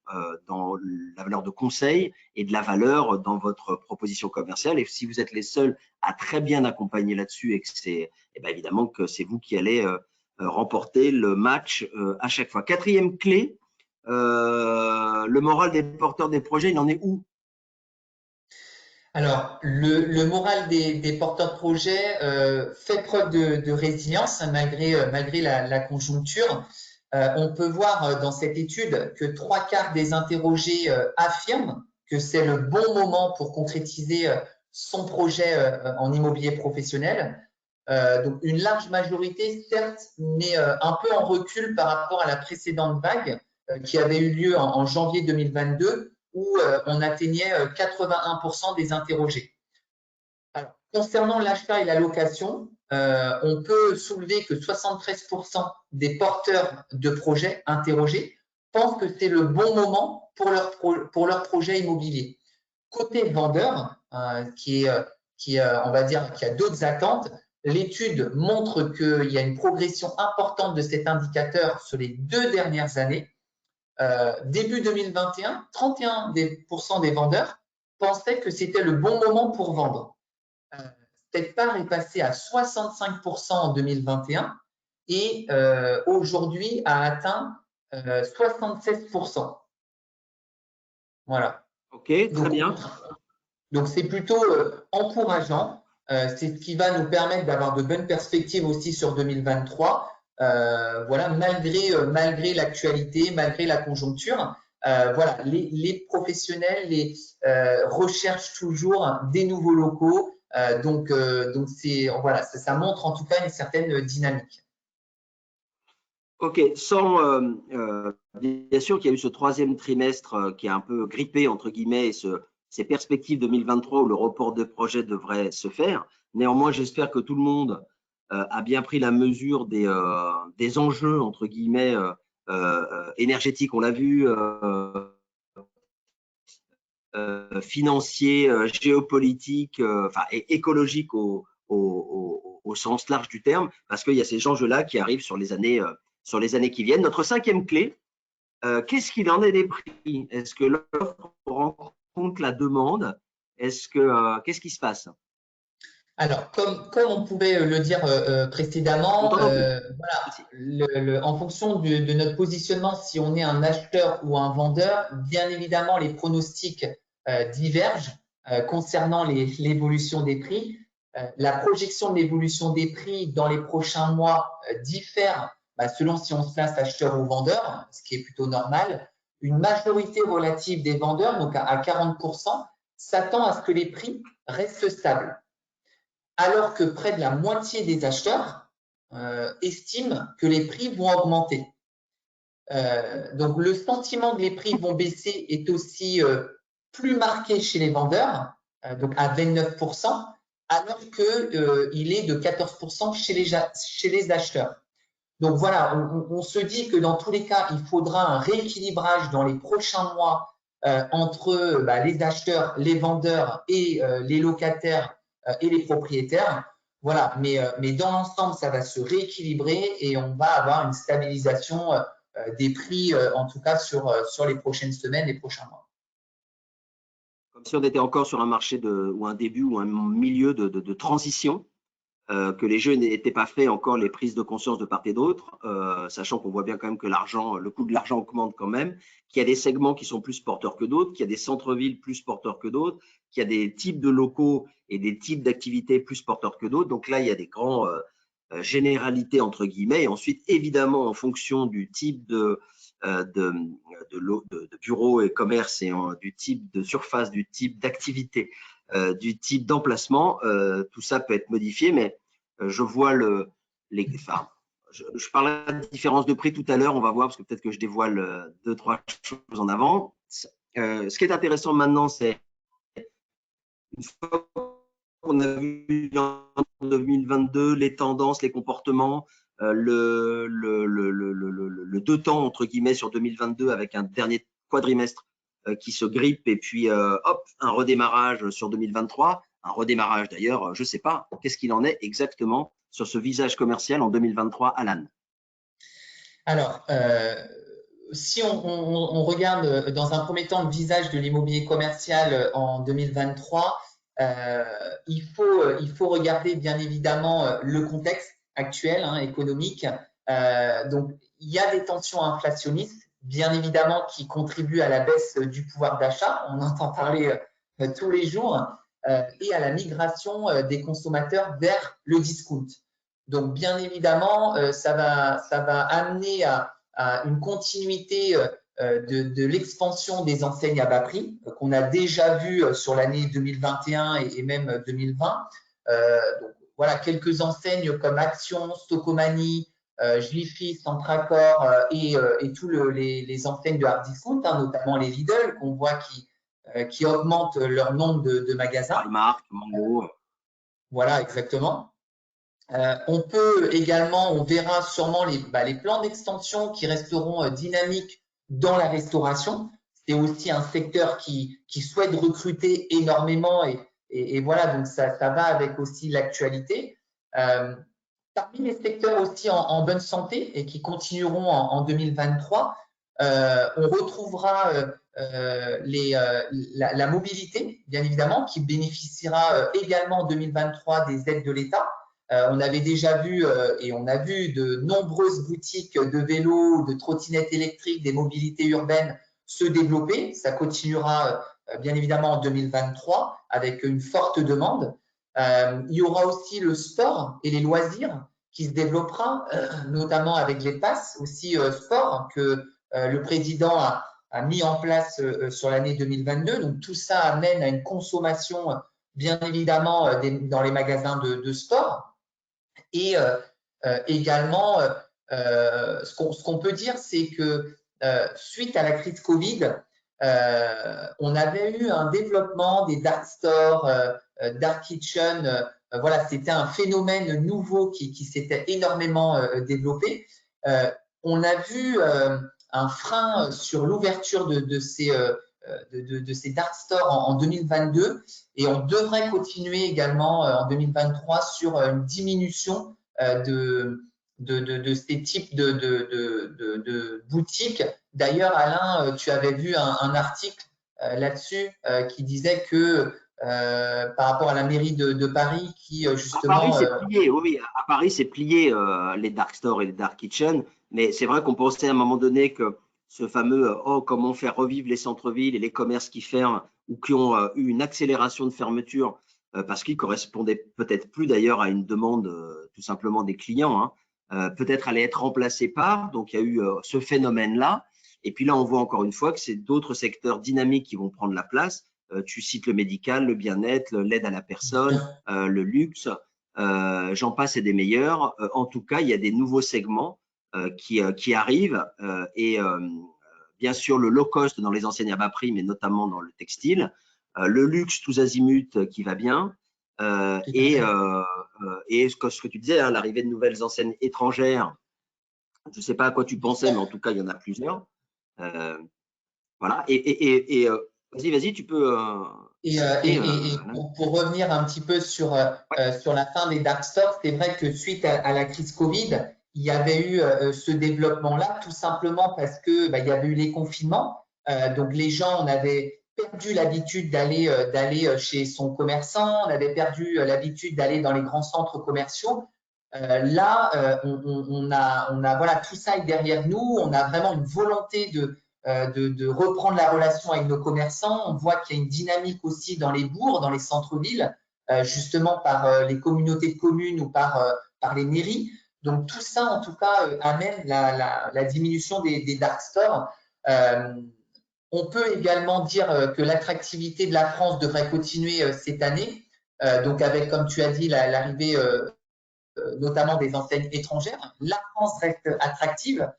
[SPEAKER 1] dans la valeur de conseil et de la valeur dans votre proposition commerciale. Et si vous êtes les seuls à très bien accompagner là-dessus et que c'est, eh ben, évidemment que c'est vous qui allez remporter le match à chaque fois. Quatrième clé, le moral des porteurs des projets, il en est où?
[SPEAKER 2] Alors, le moral des porteurs de projets fait preuve de résilience hein, malgré la conjoncture. On peut voir dans cette étude que 3/4 des interrogés affirment que c'est le bon moment pour concrétiser son projet en immobilier professionnel. Donc, une large majorité, certes, mais un peu en recul par rapport à la précédente vague qui avait eu lieu en janvier 2022 où on atteignait 81% des interrogés. Alors, concernant l'achat et la location, on peut soulever que 73% des porteurs de projets interrogés pensent que c'est le bon moment pour leur projet immobilier. Côté vendeur, on va dire, qui a d'autres attentes, l'étude montre qu'il y a une progression importante de cet indicateur sur les 2 dernières années. Début 2021, 31% des vendeurs pensaient que c'était le bon moment pour vendre. Cette part est passée à 65% en 2021 et aujourd'hui a atteint 76%. Voilà.
[SPEAKER 1] Ok, très bien.
[SPEAKER 2] Donc, c'est plutôt encourageant. C'est ce qui va nous permettre d'avoir de bonnes perspectives aussi sur 2023. Voilà, malgré l'actualité, malgré la conjoncture, voilà, les professionnels recherchent toujours des nouveaux locaux. Donc voilà, ça montre en tout cas une certaine dynamique.
[SPEAKER 1] Ok, bien sûr qu'il y a eu ce troisième trimestre qui est un peu grippé, entre guillemets, et ces perspectives 2023 où le report de projet devrait se faire. Néanmoins, j'espère que tout le monde a bien pris la mesure des enjeux, entre guillemets, énergétiques, on l'a vu, financiers, géopolitiques, et écologiques au sens large du terme, parce qu'il y a ces enjeux-là qui arrivent sur les années qui viennent. Notre cinquième clé, qu'est-ce qu'il en est des prix? Est-ce que l'offre rencontre la demande? Qu'est-ce qui se passe?
[SPEAKER 2] Alors, comme on pouvait le dire précédemment, voilà, en fonction de notre positionnement, si on est un acheteur ou un vendeur, bien évidemment, les pronostics divergent concernant l'évolution des prix. La projection de l'évolution des prix dans les prochains mois diffère selon si on se place acheteur ou vendeur, ce qui est plutôt normal. Une majorité relative des vendeurs, donc à 40%, s'attend à ce que les prix restent stables, alors que près de la moitié des acheteurs estiment que les prix vont augmenter. Donc, le sentiment que les prix vont baisser est aussi plus marqué chez les vendeurs, donc à 29%, alors qu'il est de 14% chez les acheteurs. Donc voilà, on se dit que dans tous les cas, il faudra un rééquilibrage dans les prochains mois entre les acheteurs, les vendeurs et les locataires et les propriétaires. Voilà, mais dans l'ensemble, ça va se rééquilibrer et on va avoir une stabilisation des prix, en tout cas sur les prochaines semaines, les prochains mois.
[SPEAKER 1] Comme si on était encore sur un marché ou un début ou un milieu de transition, que les jeux n'étaient pas faits encore, les prises de conscience de part et d'autre, sachant qu'on voit bien quand même que le coût de l'argent augmente quand même, qu'il y a des segments qui sont plus porteurs que d'autres, qu'il y a des centres-villes plus porteurs que d'autres, qu'il y a des types de locaux et des types d'activités plus porteurs que d'autres. Donc là, il y a des grands généralités entre guillemets. Et ensuite, évidemment, en fonction du type de bureaux et commerces et du type de surface, du type d'activité, du type d'emplacement, tout ça peut être modifié, mais je vois je parlerai de différence de prix tout à l'heure, on va voir, parce que peut-être que je dévoile 2-3 choses en avant. Ce qui est intéressant maintenant, c'est une fois qu'on a vu en 2022 les tendances, les comportements, le deux temps entre guillemets sur 2022 avec un dernier quadrimestre qui se grippe et puis hop, un redémarrage sur 2023, un redémarrage d'ailleurs, je ne sais pas, qu'est-ce qu'il en est exactement sur ce visage commercial en 2023, Alan?
[SPEAKER 2] Alors, si on regarde dans un premier temps le visage de l'immobilier commercial en 2023, il faut regarder bien évidemment le contexte actuel économique. Donc, il y a des tensions inflationnistes, bien évidemment, qui contribuent à la baisse du pouvoir d'achat. On entend parler tous les jours, et à la migration des consommateurs vers le discount. Donc, bien évidemment, ça va amener à une continuité de l'expansion des enseignes à bas prix qu'on a déjà vu sur l'année 2021 et même 2020. Donc, voilà, quelques enseignes comme Action, Stocomanie, Jiffy, Centracor et tous les enseignes de hard discount, notamment les Lidl, qu'on voit qui augmentent leur nombre de magasins.
[SPEAKER 1] Primark, Mango.
[SPEAKER 2] Voilà, exactement. On peut également, on verra sûrement les plans d'extension qui resteront dynamiques dans la restauration. C'est aussi un secteur qui souhaite recruter énormément et voilà, donc ça va avec aussi l'actualité. Parmi les secteurs aussi en bonne santé et qui continueront en 2023, on retrouvera la mobilité, bien évidemment, qui bénéficiera également en 2023 des aides de l'État. On avait déjà vu et on a vu de nombreuses boutiques de vélos, de trottinettes électriques, des mobilités urbaines se développer. Ça continuera bien évidemment en 2023 avec une forte demande. Il y aura aussi le sport et les loisirs qui se développera, notamment avec les passes aussi sport que le président a mis en place sur l'année 2022. Donc tout ça amène à une consommation bien évidemment dans les magasins de sport. Et également, ce qu'on peut dire, c'est que suite à la crise Covid, on avait eu un développement des dark stores, dark kitchen. Voilà, c'était un phénomène nouveau qui s'était énormément développé. On a vu un frein sur l'ouverture de ces dark stores en 2022 et on devrait continuer également en 2023 sur une diminution de ces types de boutiques. D'ailleurs, Alain, tu avais vu un article là-dessus qui disait que par rapport à la mairie de Paris qui justement…
[SPEAKER 1] À Paris, c'est plié, oui, à Paris, c'est plié les dark stores et les dark kitchen, mais c'est vrai qu'on pensait à un moment donné que ce fameux oh, comment faire revivre les centres-villes et les commerces qui ferment ou qui ont eu une accélération de fermeture parce qu'ils correspondaient peut-être plus d'ailleurs à une demande tout simplement des clients, hein, peut-être allait être remplacé par, donc il y a eu ce phénomène-là, et puis là on voit encore une fois que c'est d'autres secteurs dynamiques qui vont prendre la place. Tu cites le médical, le bien-être, l'aide à la personne, le luxe, j'en passe et des meilleurs. En tout cas, il y a des nouveaux segments qui arrivent et bien sûr le low cost dans les enseignes à bas prix, mais notamment dans le textile, le luxe tous azimuts qui va bien et ce que tu disais, hein, l'arrivée de nouvelles enseignes étrangères. Je ne sais pas à quoi tu pensais, mais en tout cas, il y en a plusieurs. Voilà. Vas-y, tu peux.
[SPEAKER 2] Et pour revenir un petit peu sur la fin des dark stores, c'est vrai que suite à la crise Covid, il y avait eu ce développement-là, tout simplement parce que il y avait eu les confinements. Donc les gens, on avait perdu l'habitude d'aller chez son commerçant, on avait perdu l'habitude d'aller dans les grands centres commerciaux. Là, on a voilà, tout ça est derrière nous. On a vraiment une volonté de reprendre la relation avec nos commerçants. On voit qu'il y a une dynamique aussi dans les bourgs, dans les centres-villes, justement par les communautés de communes ou par les mairies. Donc tout ça, en tout cas, amène la diminution des dark stores. On peut également dire que l'attractivité de la France devrait continuer cette année. Donc avec, comme tu as dit, l'arrivée notamment des enseignes étrangères. La France reste attractive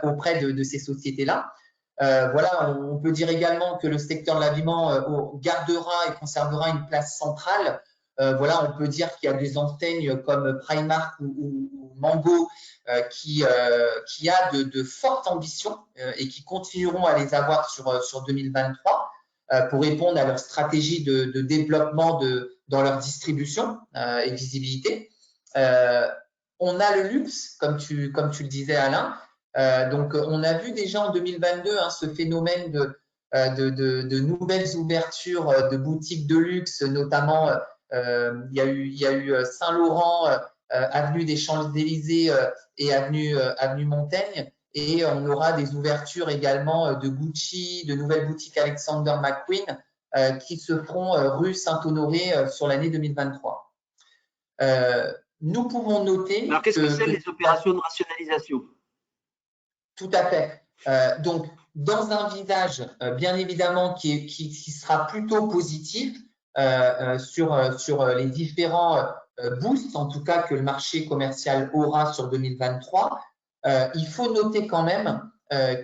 [SPEAKER 2] auprès de ces sociétés-là. Voilà, on peut dire également que le secteur de l'habillement gardera et conservera une place centrale. Voilà, on peut dire qu'il y a des enseignes comme Primark ou Mango qui a de fortes ambitions et qui continueront à les avoir sur 2023 pour répondre à leur stratégie de développement dans leur distribution et visibilité. On a le luxe, comme tu le disais, Alain. Donc, on a vu déjà en 2022 ce phénomène de nouvelles ouvertures de boutiques de luxe, notamment il y a eu Saint-Laurent, avenue des Champs-Élysées et avenue Montaigne. Et on aura des ouvertures également de Gucci, de nouvelles boutiques Alexander McQueen qui se feront rue Saint-Honoré sur l'année 2023. Nous pouvons noter…
[SPEAKER 1] Alors, qu'est-ce que c'est les opérations de rationalisation?
[SPEAKER 2] Tout à fait. Donc, dans un visage, bien évidemment, qui sera plutôt positif sur les différents boosts, en tout cas, que le marché commercial aura sur 2023, il faut noter quand même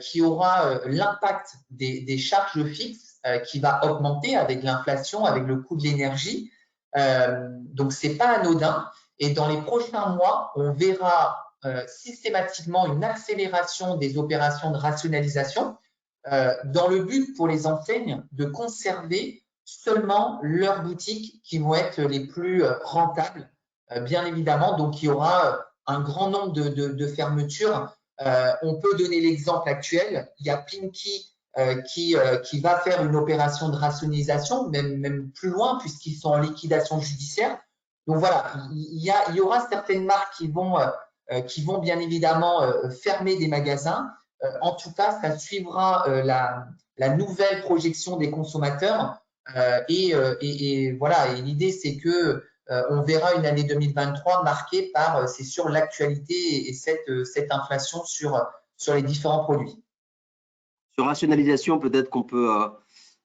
[SPEAKER 2] qu'il y aura l'impact des charges fixes qui va augmenter avec l'inflation, avec le coût de l'énergie. Donc, ce n'est pas anodin. Et dans les prochains mois, on verra systématiquement une accélération des opérations de rationalisation. dans le but pour les enseignes de conserver seulement leurs boutiques qui vont être les plus rentables, bien évidemment. Donc, il y aura un grand nombre de fermetures. On peut donner l'exemple actuel. Il y a Plinky qui va faire une opération de rationalisation, même plus loin, puisqu'ils sont en liquidation judiciaire. Donc voilà, il y aura certaines marques qui vont bien évidemment fermer des magasins. En tout cas, ça suivra la nouvelle projection des consommateurs. Et voilà, et l'idée, c'est que on verra une année 2023 marquée par, c'est sûr, l'actualité et cette inflation sur les différents produits.
[SPEAKER 1] Sur rationalisation, peut-être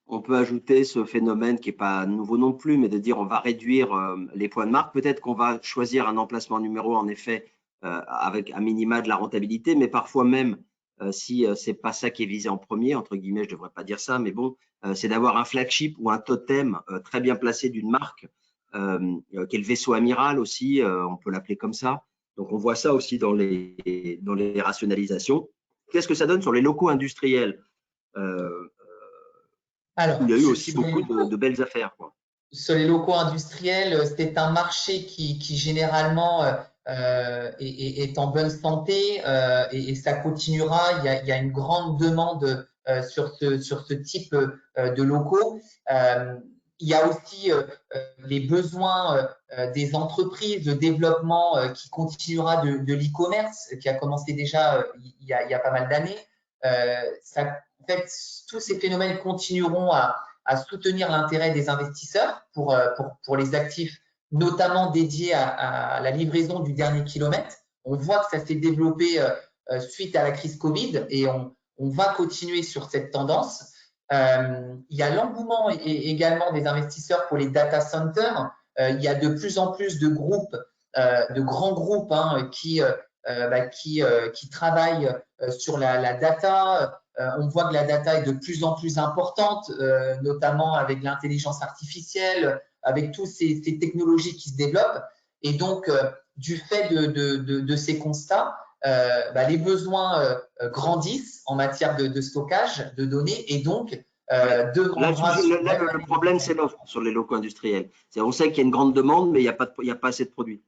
[SPEAKER 1] on peut ajouter ce phénomène qui n'est pas nouveau non plus, mais de dire on va réduire les points de marque. Peut-être qu'on va choisir un emplacement numéro, en effet, avec un minima de la rentabilité, mais parfois même, si ce n'est pas ça qui est visé en premier, entre guillemets, je ne devrais pas dire ça, mais bon, c'est d'avoir un flagship ou un totem très bien placé d'une marque, qui est le vaisseau amiral aussi, on peut l'appeler comme ça. Donc, on voit ça aussi dans les rationalisations. Qu'est-ce que ça donne sur les locaux industriels?
[SPEAKER 2] Alors,
[SPEAKER 1] il y a eu aussi beaucoup de belles affaires, quoi.
[SPEAKER 2] Sur les locaux industriels, c'est un marché qui généralement est en bonne santé et ça continuera. Il y a une grande demande sur ce type de locaux. Il y a aussi les besoins des entreprises de développement qui continuera de l'e-commerce, qui a commencé déjà il y a pas mal d'années. En fait, tous ces phénomènes continueront à soutenir l'intérêt des investisseurs pour les actifs, notamment dédiés à la livraison du dernier kilomètre. On voit que ça s'est développé suite à la crise Covid et on va continuer sur cette tendance. Il y a l'engouement également des investisseurs pour les data centers. Il y a de plus en plus de groupes, de grands groupes qui travaillent sur la data. On voit que la data est de plus en plus importante, notamment avec l'intelligence artificielle, avec toutes ces technologies qui se développent. Et donc, du fait de ces constats, les besoins grandissent en matière de stockage de données et donc
[SPEAKER 1] Là, le problème, c'est l'offre sur les locaux industriels. On sait qu'il y a une grande demande, mais il n'y a pas assez de produits.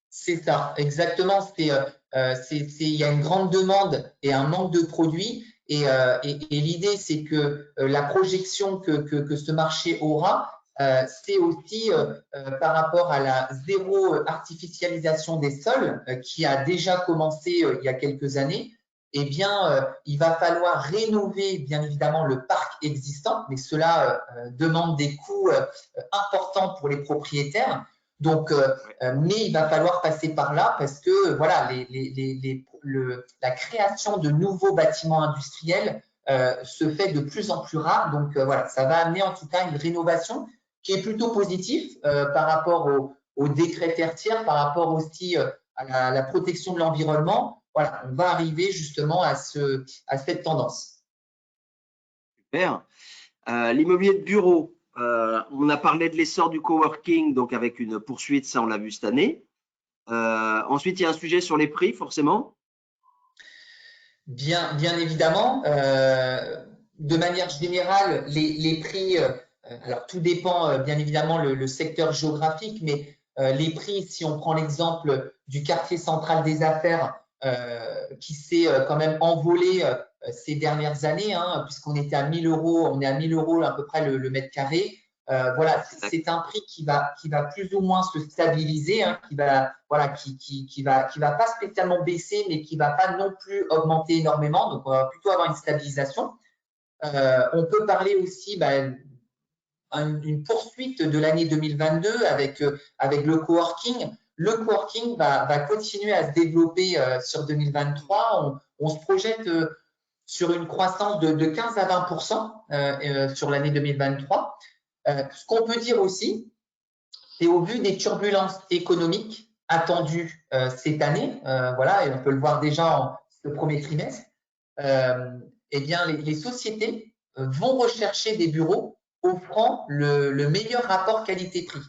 [SPEAKER 2] C'est ça, exactement. Il y a une grande demande et un manque de produits. Et l'idée, c'est que la projection que ce marché aura, c'est aussi par rapport à la zéro artificialisation des sols qui a déjà commencé il y a quelques années. Eh bien, il va falloir rénover bien évidemment le parc existant, mais cela demande des coûts importants pour les propriétaires. Donc, mais il va falloir passer par là parce que voilà, la création de nouveaux bâtiments industriels se fait de plus en plus rare. Donc voilà, ça va amener en tout cas une rénovation qui est plutôt positive par rapport au décret tertiaire, par rapport aussi à la protection de l'environnement. Voilà, on va arriver justement à cette tendance.
[SPEAKER 1] Super. L'immobilier de bureau, on a parlé de l'essor du coworking, donc avec une poursuite, ça on l'a vu cette année. Ensuite, il y a un sujet sur les prix, forcément.
[SPEAKER 2] Bien évidemment. De manière générale, les prix, alors tout dépend bien évidemment le secteur géographique, mais les prix, si on prend l'exemple du quartier central des affaires, qui s'est quand même envolé ces dernières années, puisqu'on était à 1000 euros, on est à 1000 euros à peu près le mètre carré. Voilà, c'est un prix qui va plus ou moins se stabiliser, qui va pas spécialement baisser, mais qui va pas non plus augmenter énormément. Donc, on va plutôt avoir une stabilisation. On peut parler aussi une poursuite de l'année 2022 avec le coworking. Le coworking va continuer à se développer sur 2023. On se projette sur une croissance de 15 à 20% sur l'année 2023. Ce qu'on peut dire aussi, c'est au vu des turbulences économiques attendues cette année, voilà, et on peut le voir déjà en ce premier trimestre, eh bien, les sociétés vont rechercher des bureaux offrant le meilleur rapport qualité-prix.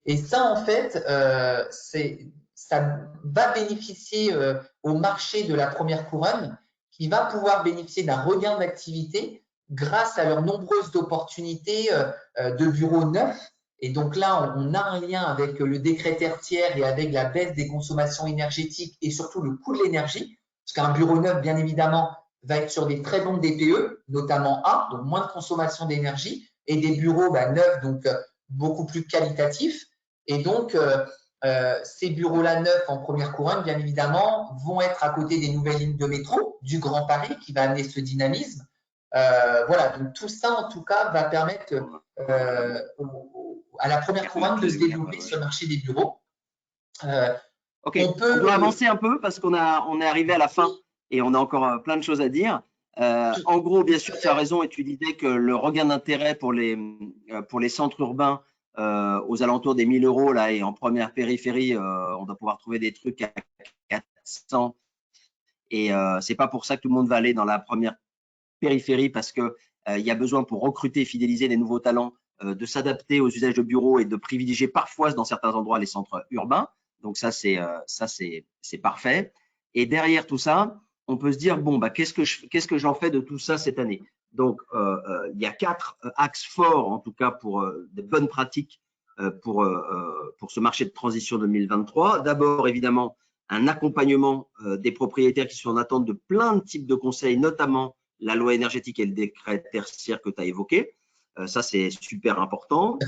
[SPEAKER 2] Et ça, en fait, ça va bénéficier au marché de la première couronne qui va pouvoir bénéficier d'un regain d'activité grâce à leurs nombreuses opportunités de bureaux neufs. Et donc là, on a un lien avec le décret tertiaire et avec la baisse des consommations énergétiques et surtout le coût de l'énergie. Parce qu'un bureau neuf, bien évidemment, va être sur des très bons DPE, notamment A, donc moins de consommation d'énergie, et des bureaux neufs, donc beaucoup plus qualitatifs. Et donc, ces bureaux-là neufs en première couronne, bien évidemment, vont être à côté des nouvelles lignes de métro du Grand Paris qui va amener ce dynamisme. Voilà, donc tout ça, en tout cas, va permettre à la première couronne de se développer sur le marché des bureaux.
[SPEAKER 1] Ok, on doit avancer un peu parce qu'on est arrivé à la fin et on a encore plein de choses à dire. En gros, bien sûr, tu as raison et tu disais que le regain d'intérêt pour les centres urbains aux alentours des 1 000 € là, et en première périphérie, on doit pouvoir trouver des trucs à 400. Et c'est pas pour ça que tout le monde va aller dans la première périphérie parce que il y a besoin pour recruter et fidéliser des nouveaux talents de s'adapter aux usages de bureaux et de privilégier parfois dans certains endroits les centres urbains. Donc ça c'est parfait. Et derrière tout ça, on peut se dire bon qu'est-ce que j'en fais de tout ça cette année. Donc il y a 4 axes forts en tout cas pour de bonnes pratiques pour ce marché de transition 2023. D'abord évidemment un accompagnement des propriétaires qui sont en attente de plein de types de conseils, notamment la loi énergétique et le décret tertiaire que tu as évoqué. Ça, c'est super important.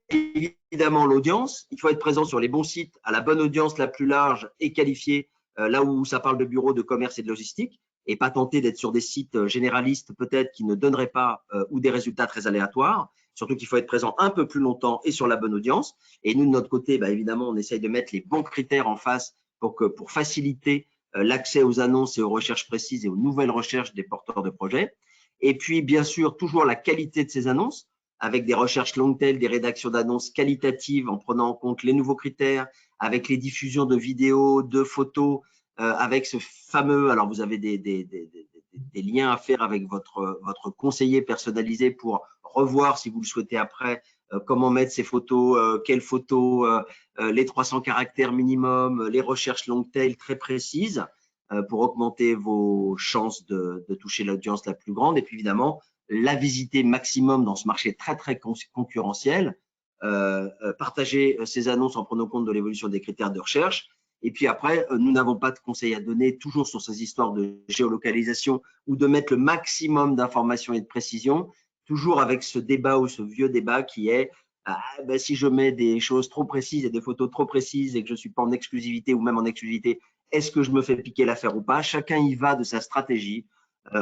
[SPEAKER 1] Évidemment, l'audience. Il faut être présent sur les bons sites, à la bonne audience la plus large et qualifiée, là où ça parle de bureaux, de commerce et de logistique, et pas tenter d'être sur des sites généralistes peut-être qui ne donneraient pas ou des résultats très aléatoires. Surtout qu'il faut être présent un peu plus longtemps et sur la bonne audience. Et nous, de notre côté, évidemment, on essaye de mettre les bons critères en face pour faciliter l'accès aux annonces et aux recherches précises et aux nouvelles recherches des porteurs de projets. Et puis, bien sûr, toujours la qualité de ces annonces avec des recherches long tail, des rédactions d'annonces qualitatives en prenant en compte les nouveaux critères, avec les diffusions de vidéos, de photos, avec ce fameux, alors vous avez des liens à faire avec votre conseiller personnalisé pour revoir, si vous le souhaitez après, comment mettre ces photos, quelles photos, les 300 caractères minimum, les recherches long tail très précises pour augmenter vos chances de toucher l'audience la plus grande. Et puis évidemment, la visiter maximum dans ce marché très très concurrentiel, partager ces annonces en prenant compte de l'évolution des critères de recherche. Et puis après, nous n'avons pas de conseils à donner toujours sur ces histoires de géolocalisation ou de mettre le maximum d'informations et de précision, toujours avec ce débat ou ce vieux débat qui est si je mets des choses trop précises et des photos trop précises et que je ne suis pas en exclusivité ou même en exclusivité, est-ce que je me fais piquer l'affaire ou pas? Chacun y va de sa stratégie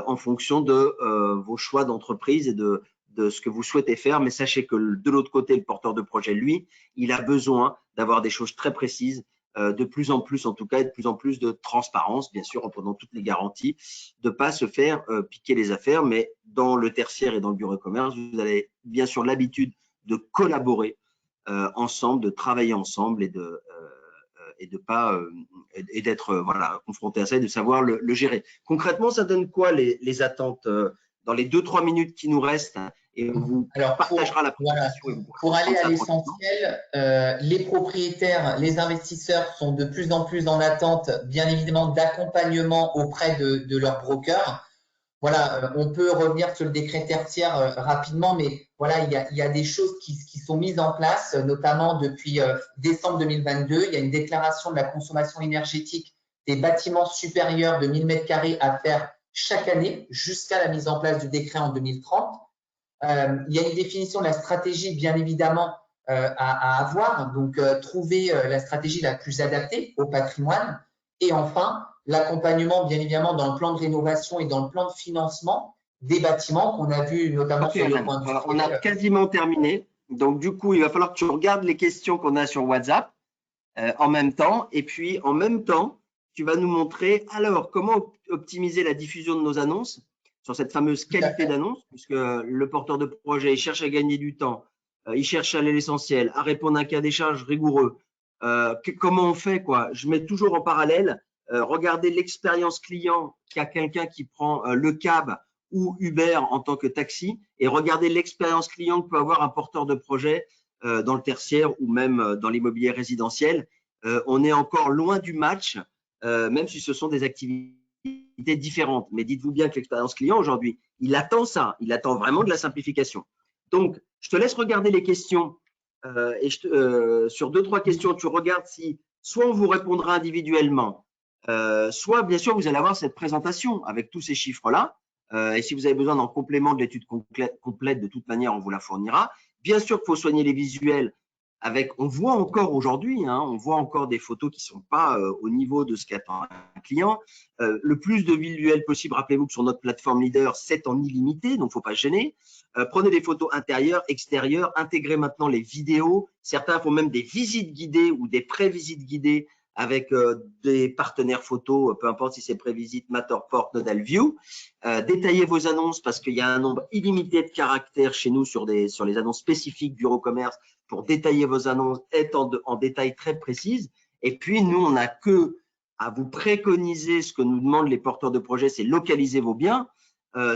[SPEAKER 1] en fonction de vos choix d'entreprise et de ce que vous souhaitez faire. Mais sachez que de l'autre côté, le porteur de projet, lui, il a besoin d'avoir des choses très précises, de plus en plus en tout cas, et de plus en plus de transparence, bien sûr, en prenant toutes les garanties, de ne pas se faire piquer les affaires. Mais dans le tertiaire et dans le bureau de commerce, vous avez bien sûr l'habitude de collaborer ensemble, de travailler ensemble et d'être voilà, confronté à ça et de savoir le gérer. Concrètement, ça donne quoi les attentes dans les 2-3 minutes qui nous restent et on vous partagera la présentation.
[SPEAKER 2] Voilà, pour aller à l'essentiel, les propriétaires, les investisseurs sont de plus en plus en attente, bien évidemment, d'accompagnement auprès de leurs brokers. Voilà, on peut revenir sur le décret tertiaire rapidement, mais voilà, il y a des choses qui sont mises en place, notamment depuis décembre 2022. Il y a une déclaration de la consommation énergétique des bâtiments supérieurs de 1000 m² à faire chaque année jusqu'à la mise en place du décret en 2030. Il y a une définition de la stratégie, bien évidemment, à avoir, donc trouver la stratégie la plus adaptée au patrimoine. Et enfin, l'accompagnement, bien évidemment, dans le plan de rénovation et dans le plan de financement des bâtiments qu'on a vu notamment sur le point de vue.
[SPEAKER 1] On a quasiment terminé. Donc, du coup, il va falloir que tu regardes les questions qu'on a sur WhatsApp en même temps. Et puis, en même temps, tu vas nous montrer alors comment optimiser la diffusion de nos annonces sur cette fameuse qualité d'annonce, puisque le porteur de projet, il cherche à gagner du temps, il cherche à aller à l'essentiel, à répondre à un cahier des charges rigoureux. Comment on fait quoi? Je mets toujours en parallèle, regardez l'expérience client qu'a quelqu'un qui prend le cab ou Uber en tant que taxi, et regardez l'expérience client que peut avoir un porteur de projet dans le tertiaire ou même dans l'immobilier résidentiel. On est encore loin du match, même si ce sont des activités différentes. Mais dites-vous bien que l'expérience client aujourd'hui, il attend ça, il attend vraiment de la simplification. Donc, je te laisse regarder les questions et sur 2-3 questions, tu regardes si soit on vous répondra individuellement, soit bien sûr vous allez avoir cette présentation avec tous ces chiffres-là. Et si vous avez besoin d'un complément de l'étude complète, de toute manière, on vous la fournira. Bien sûr qu'il faut soigner les visuels. On voit encore aujourd'hui, hein, on voit encore des photos qui ne sont pas au niveau de ce qu'attend un client. Le plus de visuels possible, rappelez-vous que sur notre plateforme leader, c'est en illimité, donc il ne faut pas se gêner. Prenez des photos intérieures, extérieures, intégrez maintenant les vidéos. Certains font même des visites guidées ou des pré-visites guidées avec des partenaires photos, peu importe si c'est Prévisite, Matterport, Nodal View. Détaillez vos annonces parce qu'il y a un nombre illimité de caractères chez nous sur les annonces spécifiques bureau commerce pour détailler vos annonces, être en détail très précise. Et puis, nous, on n'a que à vous préconiser ce que nous demandent les porteurs de projets, c'est localiser vos biens,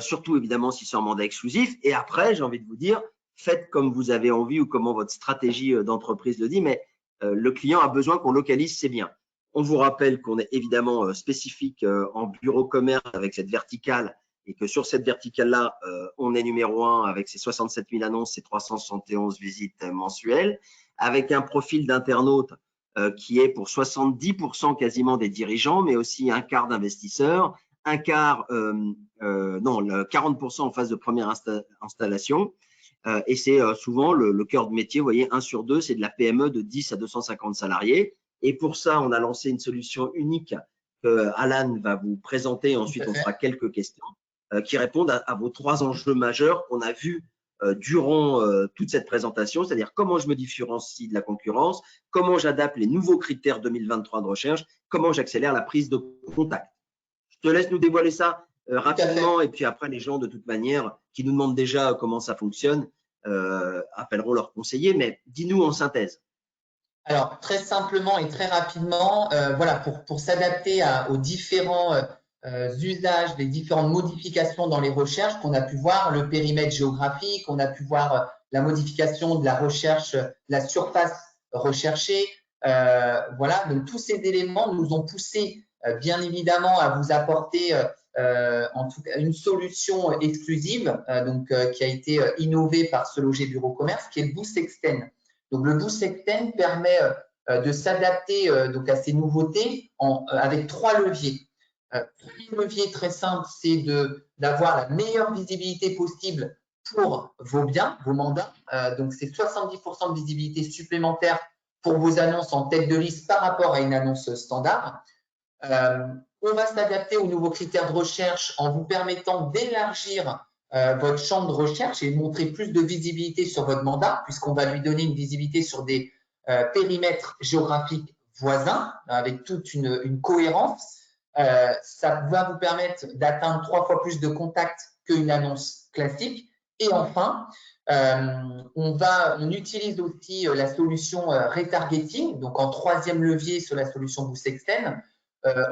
[SPEAKER 1] surtout évidemment si c'est en mandat exclusif. Et après, j'ai envie de vous dire, faites comme vous avez envie ou comment votre stratégie d'entreprise le dit, mais le client a besoin qu'on localise ses biens. On vous rappelle qu'on est évidemment spécifique en bureau commerce avec cette verticale et que sur cette verticale-là, on est numéro 1 avec ses 67 000 annonces, ses 371 visites mensuelles, avec un profil d'internaute qui est pour 70% quasiment des dirigeants, mais aussi un quart d'investisseurs, un quart, non, 40% en phase de première installation. Et c'est souvent le cœur de métier, vous voyez, 1 sur 2, c'est de la PME de 10 à 250 salariés. Et pour ça, on a lancé une solution unique que Alan va vous présenter. Ensuite, on fera quelques questions qui répondent à vos 3 enjeux majeurs qu'on a vus durant toute cette présentation, c'est-à-dire comment je me différencie de la concurrence, comment j'adapte les nouveaux critères 2023 de recherche, comment j'accélère la prise de contact. Je te laisse nous dévoiler ça rapidement et puis après, les gens, de toute manière, qui nous demandent déjà comment ça fonctionne, appelleront leurs conseillers. Mais dis-nous en synthèse.
[SPEAKER 2] Alors, très simplement et très rapidement, voilà, pour s'adapter aux différents usages, les différentes modifications dans les recherches qu'on a pu voir, le périmètre géographique, on a pu voir la modification de la recherche, la surface recherchée. Voilà, donc tous ces éléments nous ont poussé bien évidemment à vous apporter en tout cas une solution exclusive qui a été innovée par Se Loger Bureau Commerce, qui est le Boost Extend. Donc, le Boost Extend permet de s'adapter à ces nouveautés avec 3 leviers. Premier levier très simple, c'est d'avoir la meilleure visibilité possible pour vos biens, vos mandats. Donc, c'est 70% de visibilité supplémentaire pour vos annonces en tête de liste par rapport à une annonce standard. On va s'adapter aux nouveaux critères de recherche en vous permettant d'élargir votre champ de recherche et montrer plus de visibilité sur votre mandat, puisqu'on va lui donner une visibilité sur des périmètres géographiques voisins avec toute une cohérence. Ça va vous permettre d'atteindre 3 fois plus de contacts qu'une annonce classique. Et enfin, on utilise aussi la solution retargeting, donc en 3e levier sur la solution Boost Extend.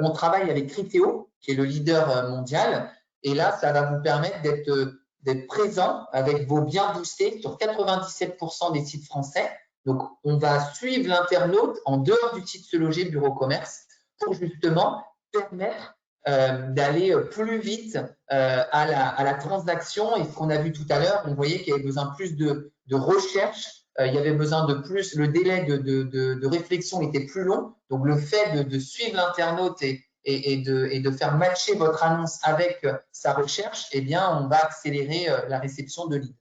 [SPEAKER 2] On travaille avec Criteo, qui est le leader mondial. Et là, ça va vous permettre d'être présent avec vos biens boostés sur 97% des sites français. Donc, on va suivre l'internaute en dehors du site Se Loger Bureau Commerce pour justement permettre d'aller plus vite à la transaction. Et ce qu'on a vu tout à l'heure, on voyait qu'il y avait besoin plus de recherche. Il y avait besoin de plus, le délai de réflexion était plus long. Donc, le fait de suivre l'internaute et de faire matcher votre annonce avec sa recherche, eh bien, on va accélérer la réception de leads.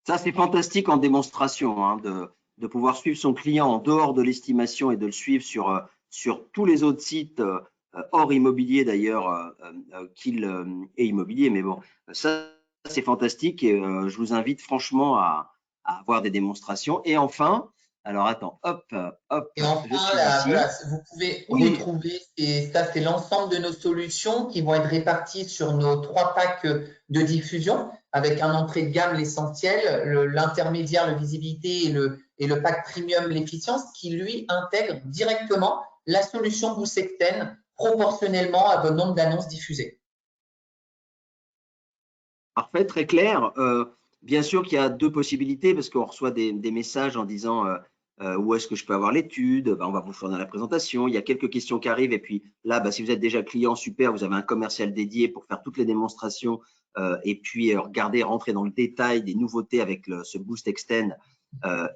[SPEAKER 1] Ça, c'est fantastique en démonstration, hein, de pouvoir suivre son client en dehors de l'estimation et de le suivre sur tous les autres sites hors immobilier d'ailleurs qu'il est immobilier. Mais bon, ça, c'est fantastique et je vous invite franchement à avoir des démonstrations. Et enfin, alors attends, hop,
[SPEAKER 2] et enfin,
[SPEAKER 1] je suis ici.
[SPEAKER 2] voilà, vous pouvez retrouver, et ça c'est l'ensemble de nos solutions qui vont être réparties sur nos 3 packs de diffusion avec un entrée de gamme, l'essentiel, l'intermédiaire, la visibilité et le pack premium, l'efficience, qui lui intègre directement la solution Boost Extend proportionnellement à votre nombre d'annonces diffusées.
[SPEAKER 1] Parfait, très clair. Bien sûr qu'il y a 2 possibilités parce qu'on reçoit des messages en disant où est-ce que je peux avoir l'étude? On va vous fournir la présentation. Il y a quelques questions qui arrivent. Et puis là, si vous êtes déjà client, super, vous avez un commercial dédié pour faire toutes les démonstrations et puis regarder, rentrer dans le détail des nouveautés avec ce Boost Extend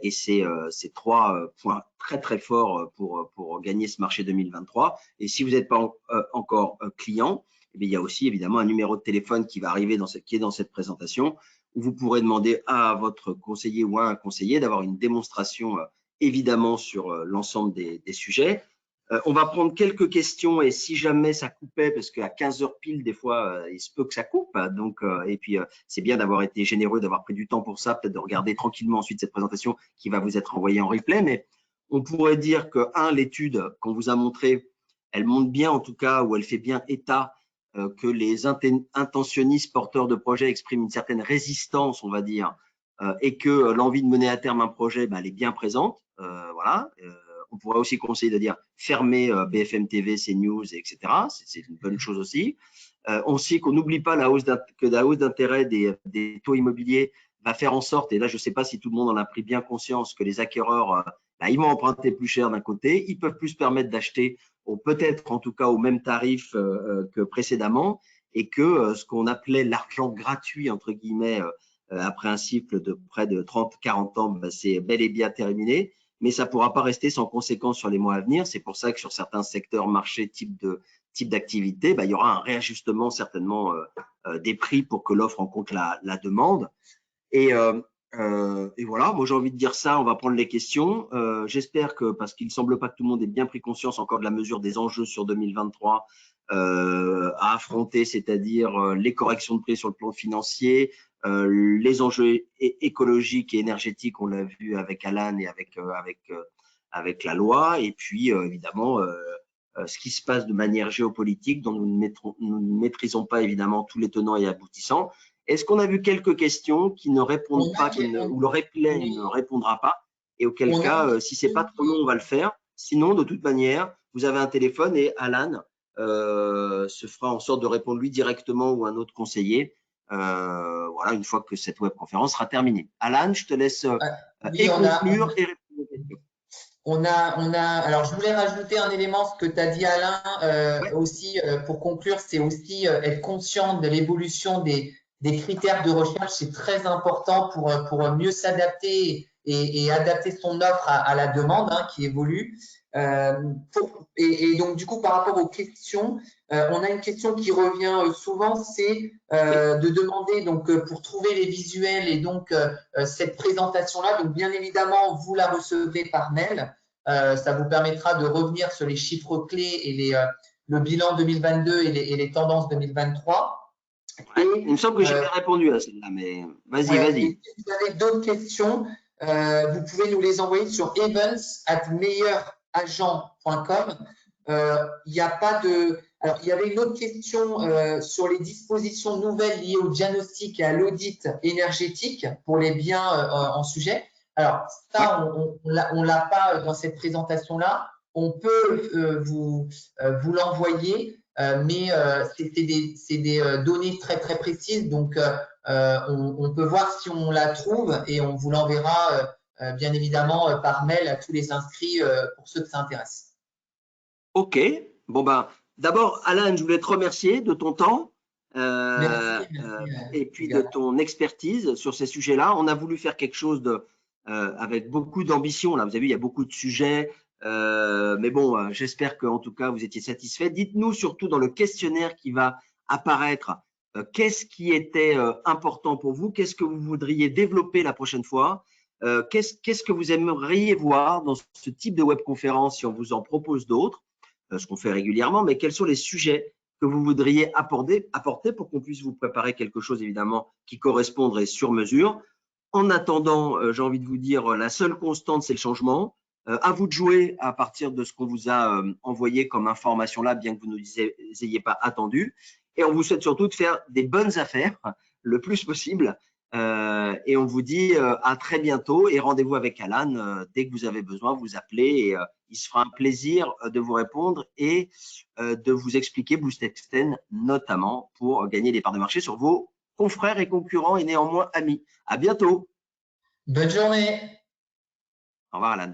[SPEAKER 1] et ces 3 points très, très forts pour gagner ce marché 2023. Et si vous n'êtes pas encore client, eh bien, il y a aussi évidemment un numéro de téléphone qui va arriver qui est dans cette présentation où vous pourrez demander à votre conseiller ou à un conseiller d'avoir une démonstration évidemment sur l'ensemble des sujets. On va prendre quelques questions et si jamais ça coupait, parce qu'à 15 heures pile, des fois, il se peut que ça coupe. Donc, et puis, c'est bien d'avoir été généreux, d'avoir pris du temps pour ça, peut-être de regarder tranquillement ensuite cette présentation qui va vous être envoyée en replay. Mais on pourrait dire que, l'étude qu'on vous a montrée, elle montre bien en tout cas, ou elle fait bien état que les intentionnistes porteurs de projets expriment une certaine résistance, on va dire, et que l'envie de mener à terme un projet, elle est bien présente. Voilà. On pourrait aussi conseiller de dire fermer BFM TV, CNews, etc. C'est une bonne chose aussi. On sait qu'on n'oublie pas que la hausse d'intérêt des taux immobiliers va faire en sorte, et là je ne sais pas si tout le monde en a pris bien conscience, que les acquéreurs, ils vont emprunter plus cher d'un côté, ils peuvent plus se permettre d'acheter, peut-être en tout cas au même tarif que précédemment, et que ce qu'on appelait l'argent gratuit, entre guillemets, après un cycle de près de 30-40 ans, c'est bel et bien terminé. Mais ça ne pourra pas rester sans conséquence sur les mois à venir. C'est pour ça que sur certains secteurs, marchés, type d'activité, il y aura un réajustement certainement des prix pour que l'offre rencontre la demande. Et voilà, moi j'ai envie de dire ça, on va prendre les questions. J'espère que, parce qu'il ne semble pas que tout le monde ait bien pris conscience encore de la mesure des enjeux sur 2023 à affronter, c'est-à-dire les corrections de prix sur le plan financier, les enjeux écologiques et énergétiques, on l'a vu avec Alan et avec la loi, et puis évidemment ce qui se passe de manière géopolitique dont nous ne maîtrisons pas évidemment tous les tenants et aboutissants. Est-ce qu'on a vu quelques questions qui ne répondent pas, ou le replay ne répondra pas, et auquel cas, si c'est pas trop long, on va le faire. Sinon, de toute manière, vous avez un téléphone et Alan se fera en sorte de répondre lui directement ou un autre conseiller. Voilà, une fois que cette webconférence sera terminée. Alan, je te laisse conclure et répondre aux questions.
[SPEAKER 2] Alors, je voulais rajouter un élément, ce que tu as dit, Alain, aussi, pour conclure, c'est aussi être conscient de l'évolution des critères de recherche. C'est très important pour mieux s'adapter et adapter son offre à la demande qui évolue. Et donc, du coup, par rapport aux questions, on a une question qui revient souvent, c'est de demander, donc, pour trouver les visuels et donc cette présentation-là, donc bien évidemment, vous la recevez par mail. Ça vous permettra de revenir sur les chiffres clés et le bilan 2022 et les tendances 2023.
[SPEAKER 1] Il me semble que j'ai bien répondu à celle-là, mais vas-y.
[SPEAKER 2] Si vous avez d'autres questions, vous pouvez nous les envoyer sur evans@meilleuragent.com. Il y avait une autre question sur les dispositions nouvelles liées au diagnostic et à l'audit énergétique pour les biens en sujet. Alors, ça, on l'a pas dans cette présentation-là. On peut vous l'envoyer, mais c'est des données très, très précises. Donc, on peut voir si on la trouve et on vous l'enverra bien évidemment par mail à tous les inscrits pour ceux que ça intéresse.
[SPEAKER 1] Ok. Bon, d'abord, Alain, je voulais te remercier de ton temps
[SPEAKER 2] Merci,
[SPEAKER 1] et puis de ton expertise sur ces sujets-là. On a voulu faire quelque chose avec beaucoup d'ambition. Là, vous avez vu, il y a beaucoup de sujets. Mais bon, j'espère qu'en tout cas, vous étiez satisfait. Dites-nous surtout dans le questionnaire qui va apparaître, qu'est-ce qui était important pour vous? Qu'est-ce que vous voudriez développer la prochaine fois? Qu'est-ce que vous aimeriez voir dans ce type de webconférence si on vous en propose d'autres, ce qu'on fait régulièrement, mais quels sont les sujets que vous voudriez apporter pour qu'on puisse vous préparer quelque chose évidemment qui correspondrait sur mesure. En attendant, j'ai envie de vous dire, la seule constante, c'est le changement. À vous de jouer à partir de ce qu'on vous a envoyé comme information là, bien que vous ne nous ayez pas attendu. Et on vous souhaite surtout de faire des bonnes affaires le plus possible. Et on vous dit à très bientôt et rendez-vous avec Alan. Dès que vous avez besoin, vous appelez et il se fera un plaisir de vous répondre et de vous expliquer Boost Extend, notamment pour gagner des parts de marché sur vos confrères et concurrents et néanmoins amis. À bientôt.
[SPEAKER 2] Bonne journée.
[SPEAKER 1] Au revoir Alan.